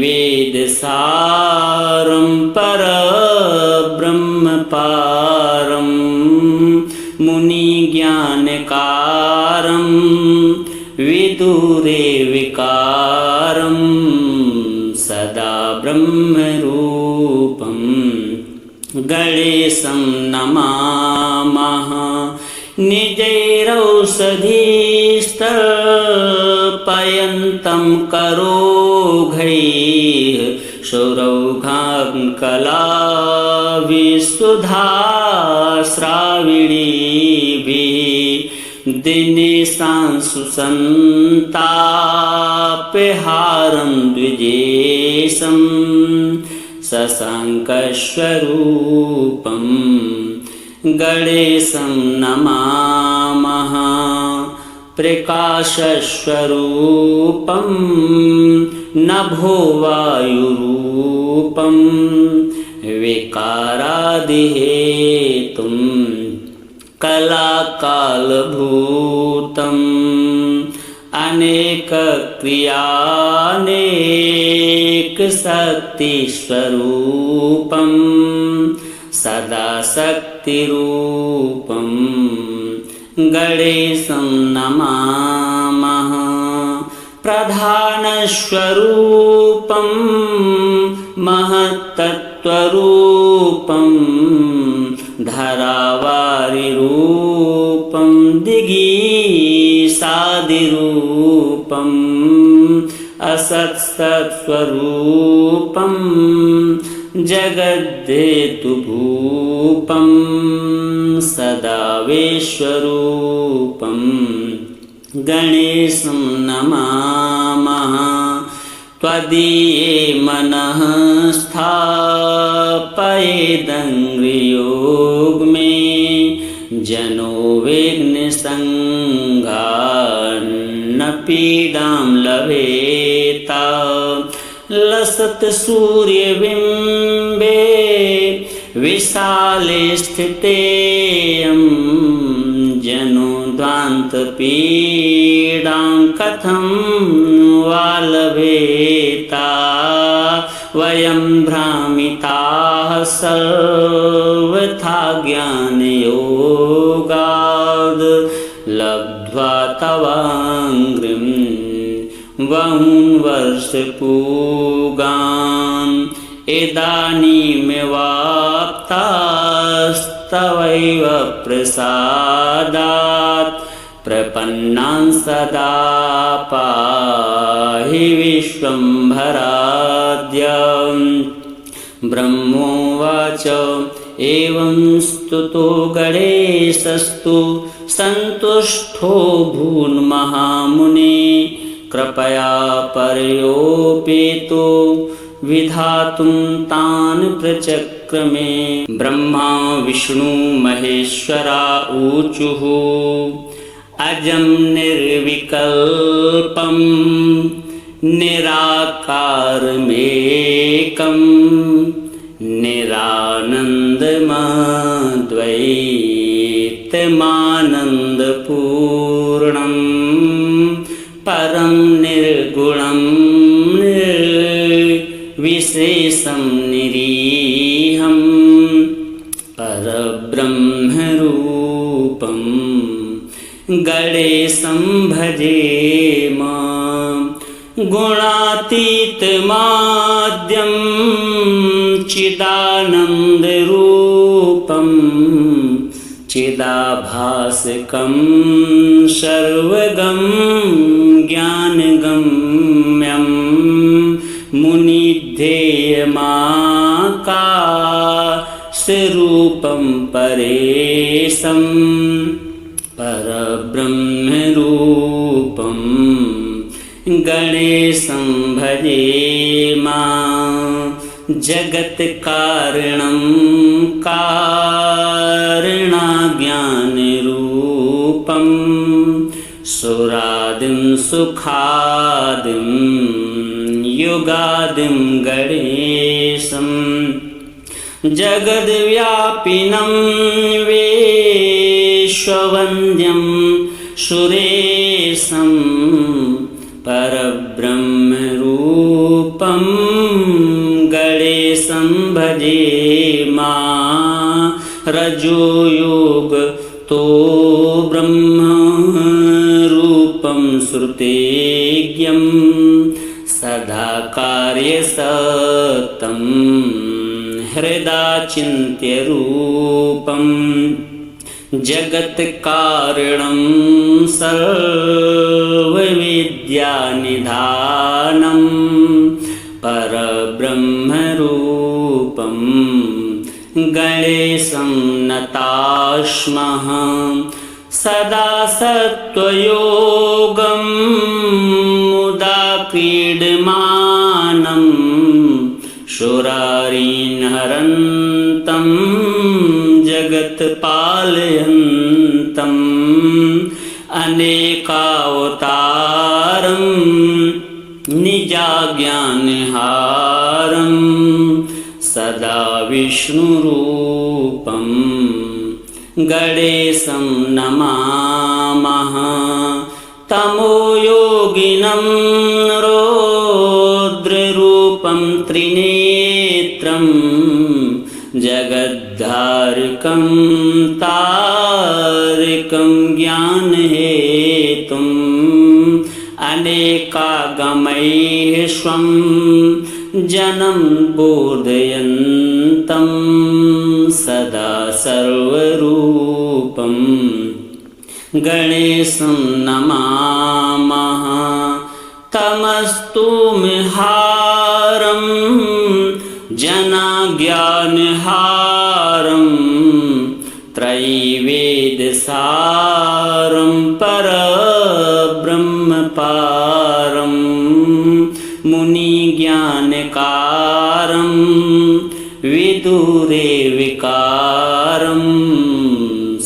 परब्रह्मपारं मुनिज्ञानकारं विदुरेविकारं सदा ब्रह्मरूपं गणेशं नमामः। निजैरौषधीस्तर्पयन्तं करोघैः सुरौघां कलाविसुधास्राविणीभिः दिनेशांशु सन्तापहारं द्विजेशं शशाङ्कस्वरूपं गणेशं नमामः। प्रकाशस्वरूपं नभोवायुरूपं विकारादिहेतुं कलाकालभूतम् अनेकक्रियानेकशक्तिस्वरूपं सदा शक्तिरूपं गणेशं नमामः। प्रधानस्वरूपं महत्तत्त्वरूपं धरावारिरूपं दिगीसादिरूपं असत्सत्स्वरूपं जगद्धेतुभूपं सदा विश्वरूपं गणेशं नमामः। त्वदीये मनः स्थापयेदङ्घ्रियोगमे जनो विघ्नसङ्घान्न पीडां लभेता। लसत् सूर्यबिम्बे विशाले स्थितेयं जनो ध्वान्तपीडां कथं वा लभेता। वयं भ्रामिताः सर्वथा ज्ञानयोगाद् लब्ध्वा तवाङ्घ्रिं बहून् वर्षपूगान् इदानीमेवाप्तास्तवैव प्रसादात् प्रपन्नान् सदा पाहि विश्वम्भराद्यं। ब्रह्मोवाच एवं स्तुतो गणेशस्तु सन्तुष्टो भून्महामुने कृपया पर्योपेतो विधातुं तान् प्रचक्रमे। ब्रह्मा विष्णु महेश्वरा ऊचुः अजं निर्विकल्पं निराकारमेकं निरानन्दमद्वैतमानन्दपूर्णं परं निर्गुणं निर्विशेषं निरीहं परब्रह्मरूपं गणेशं भजेम। गुणातीतमाद्यं चिदानन्दरूपं चिदाभासकं सर्वगं ज्ञानगम्यं मुनिध्येयमाकाशरूपं परेशं परब्रह्मरूपं गणेशं भजेमा। जगत्कारणं कारणज्ञानरूपं सुरादिं सुखादिं युगादिं गणेशं जगद्व्यापिनं विश्ववन्द्यं सुरेशं परब्रह्मरूपं गणेशं भजेमा रजोयोग तो ब्रह्मरूपं श्रुतेज्ञं सदा कार्यसक्तं हृदाचिन्त्यरूपं जगत्कारणं सर्वविद्यानिधानं परब्रह्मरूपं गणेशं नतास्मः सदा सत्त्वयोगं मुदा क्रीडमानं शूरारीन् हरन्तं जगत्पालयन्तम् अनेकावतारं निजाज्ञानहारं सदा विष्णुरूपं गणेशं नमामः तमोयोगिनं रौद्ररूपं त्रिनेत्रं जगद्धारकं तारकं ज्ञानहेतुम् अनेकागमैः स्वं जनं बोधयन्तं सदा सर्वरूपं गणेशं नमामः तमस्तुमहारं जनाज्ञानहारं त्रैवेदसारं परब्रह्मपारं मुनिज्ञानकारं विदुरेविकारं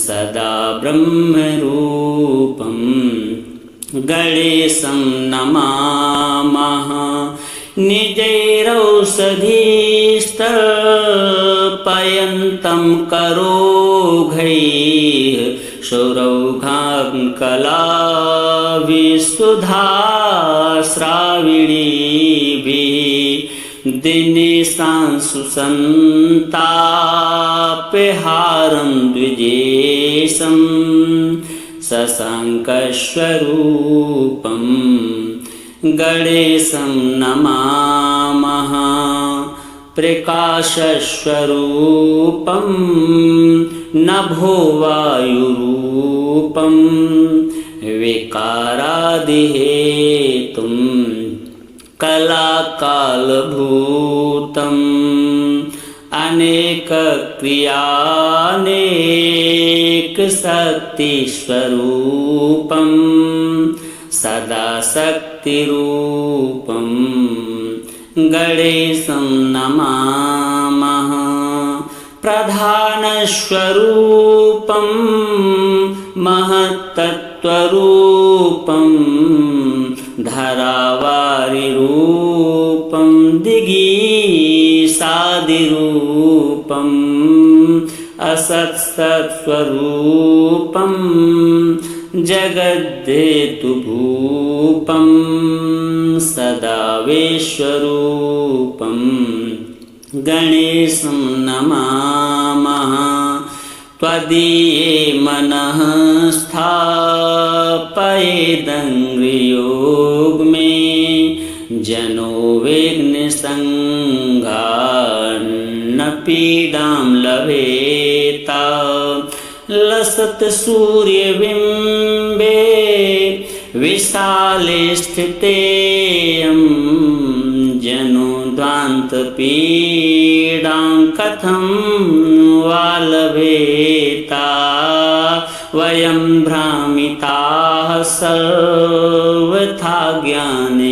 सदा ब्रह्मरूपं गणेशं नमामः निजैरौषधीस्तर्पयन्तं करोघैः सौरौघां कलाविसुधास्राविणीभिः दिनेशांशु सन्तापहारं द्विजेशं शशाङ्कस्वरूपं गणेशं नमामः प्रकाशस्वरूपं नभोवायुरूपं विकारादिहेतुं कलाकालभूतम् अनेकक्रियानेकशक्तिस्वरूपं सदा शक्तिरूपं गणेशं नमामः प्रधानस्वरूपं महत्तत्त्वरूपं धरावारिरूपं दिगीसादिरूपम् असत्सत्स्वरूपं जगद्धेतुभूपं सदा विश्वरूपं गणेशं नमामः त्वदीये मनः स्थापयेदङ्घ्रियोग में जनो विघ्नसङ्घान्न पीडां लभेता लसत सूर्यबिम्बे विशाले स्थितेयं जनो ध्वान्तपीडां कथं वा लभेता वयं भ्रामिताः सर्वथा ज्ञानयोगाद्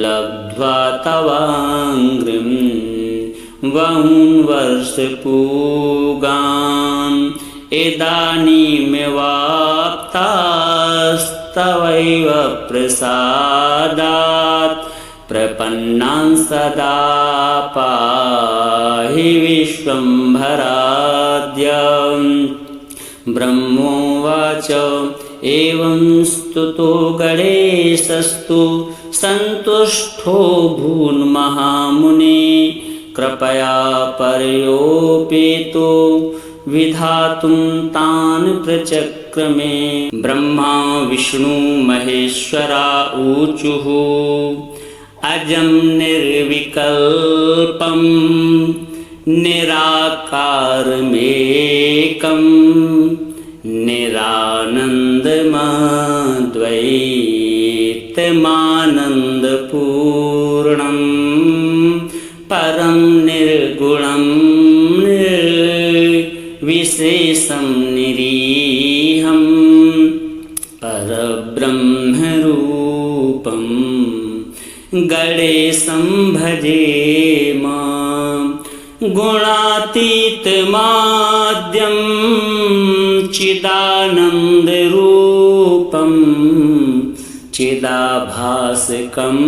लब्ध्वा तवाङ्घ्रिं बहून् वर्षपूगान् इदानीमेवाप्तास्ते तवैव प्रसादात् प्रपन्नान् सदा पाहि विश्वम्भराद्यम्। ब्रह्मोवाच एवं स्तुतो गणेशस्तु सन्तुष्टो भून्महामुने कृपया पर्योपेतो विधातुं तान् प्रचक्रमे। ब्रह्मा विष्णु महेश्वरा ऊचुः अजं निर्विकल्पं निराकारमेकं निरानन्दमद्वैतमानन्दपूर्णं परं निर्गुणं निर्विशेषं निरीहं परब्रह्मरूपं गणेशं भजेम। गुणातीतमाद्यं चिदानन्दरूपं चिदाभासकं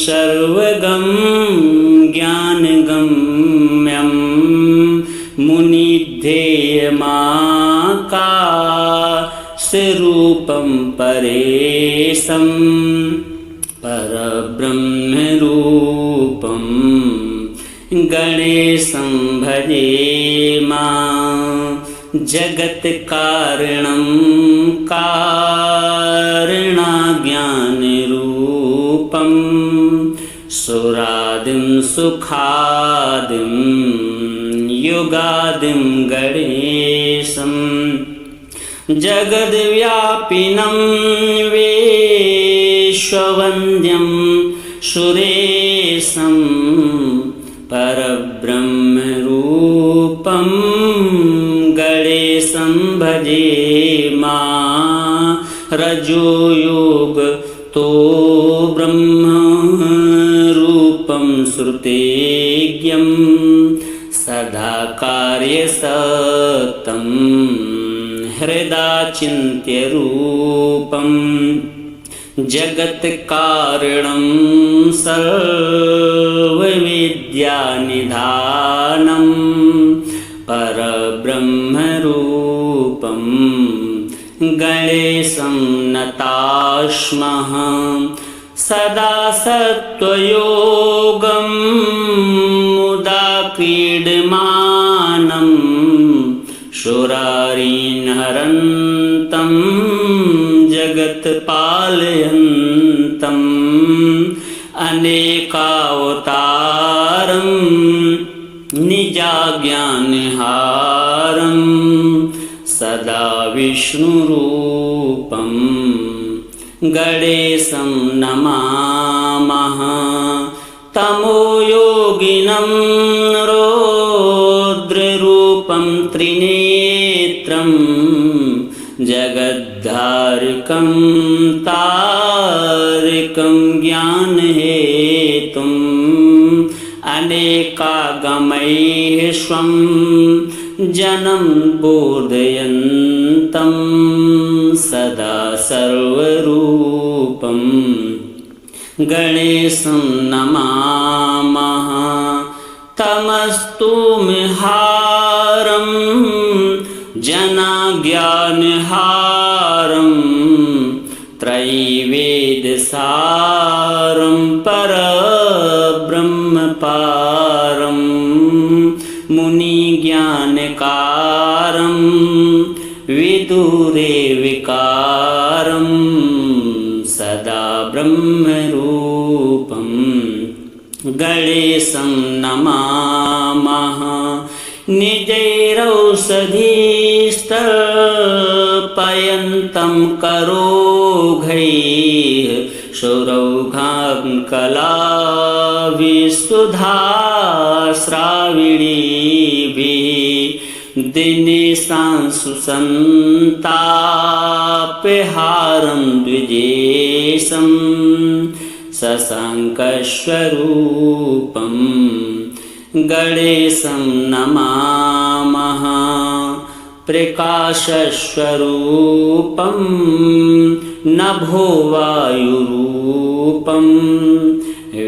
सर्वगं ज्ञानगम्यं मुनिध्येयमाकाशरूपं परेशं परब्रह्मरूपं गणेशं भजेम। जगत्कारणं कारणज्ञानरूपं सुरादिं सुखादिं युगादिं गणेशं जगद्व्यापिनं विश्ववन्द्यं सुरेशं परब्रह्मरूपं गणेशं भजेम। रजोयुगतो ब्रह्मरूपं श्रुतेज्ञं सदा कार्यसक्तं हृदाचिन्त्यरूपं जगत्कारणं सर्वविद्यानिधानं परब्रह्मरूपं गणेशं नतास्मः। सदा सत्त्वयोगं मुदा क्रीडमानं सुरारीन् हरन्तं जगत्पालयन्तम् अनेकावतारं निजाज्ञानहारं सदा विष्णुरूपं गणेशं नमामः। तमोयोगिनं रौद्ररूपं त्रिनेत्रं जगद्धारकं तारकं ज्ञानहेतुं अनेकागमैः स्वं जनं बोधयन्तं सदा सर्वरूपं गणेशं नमामः। तमस्तुमहारं जनाज्ञानहारं त्रैवेदसारं परब्रह्मपारं मुनिज्ञानकारं विदुरेविकारं सदा ब्रह्मरूपं गणेशं नमामः। निजैरौषधीस्तर्पयन्तं करोघैः सुरौघां कलाविसुधास्राविणीभिः दिनेशांशु सन्तापहारं द्विजेशं शशाङ्कस्वरूपं गणेशं नमामः। प्रकाशस्वरूपं नभो वायुरूपं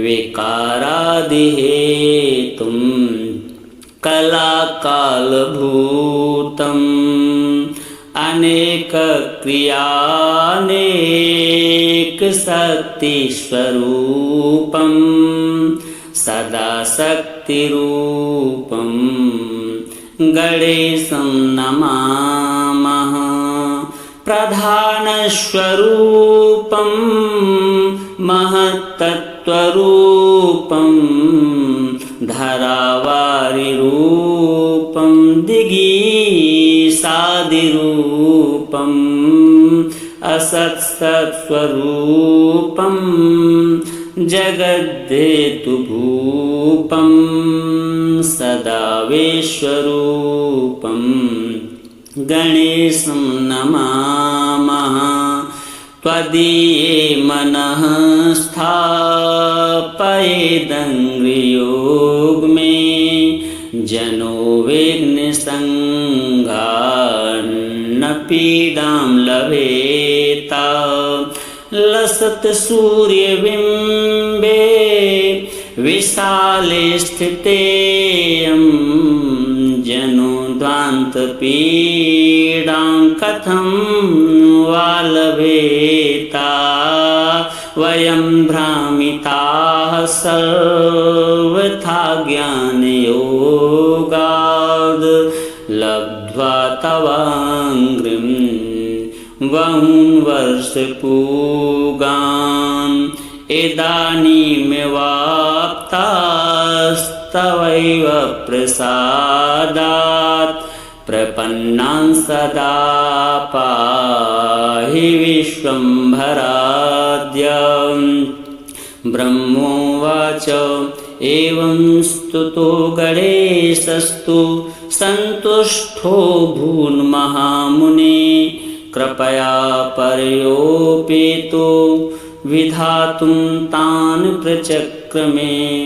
विकारादिहेतुं कलाकालभूतम् अनेकक्रियानेकशक्तिस्वरूपं सदा शक्तिरूपं गणेशं नमामः। प्रधानस्वरूपं महत्तत्त्वरूपं धरावारिरूपं दिगीसादिरूपं असत्सत्स्वरूपं जगद्धेतुभूपं सदा विश्वरूपं गणेशं नमामः। त्वदीये मनः स्थापयेदङ्घ्रियोग में जनो विघ्नसङ्घान्न पीडां लभेता। लसत् सूर्यबिम्बे विशाले स्थितेयं जनो ध्वान्तपीडां कथं वा लभेता। वयं भ्रामिताः सर्वथा ज्ञानयोगाद् लब्ध्वा तवाङ्घ्रिं बहून् वर्षपूगान् इदानीमेवाप्तास्तवैव प्रसादात् प्रपन्नान् सदा पाहि विश्वम्भराद्य। ब्रह्मोवाच एवं स्तुतो गणेशस्तु सन्तुष्टो भून्महामुने। कृपया पर्योपेतो विधातुं तान् प्रचक्रमे।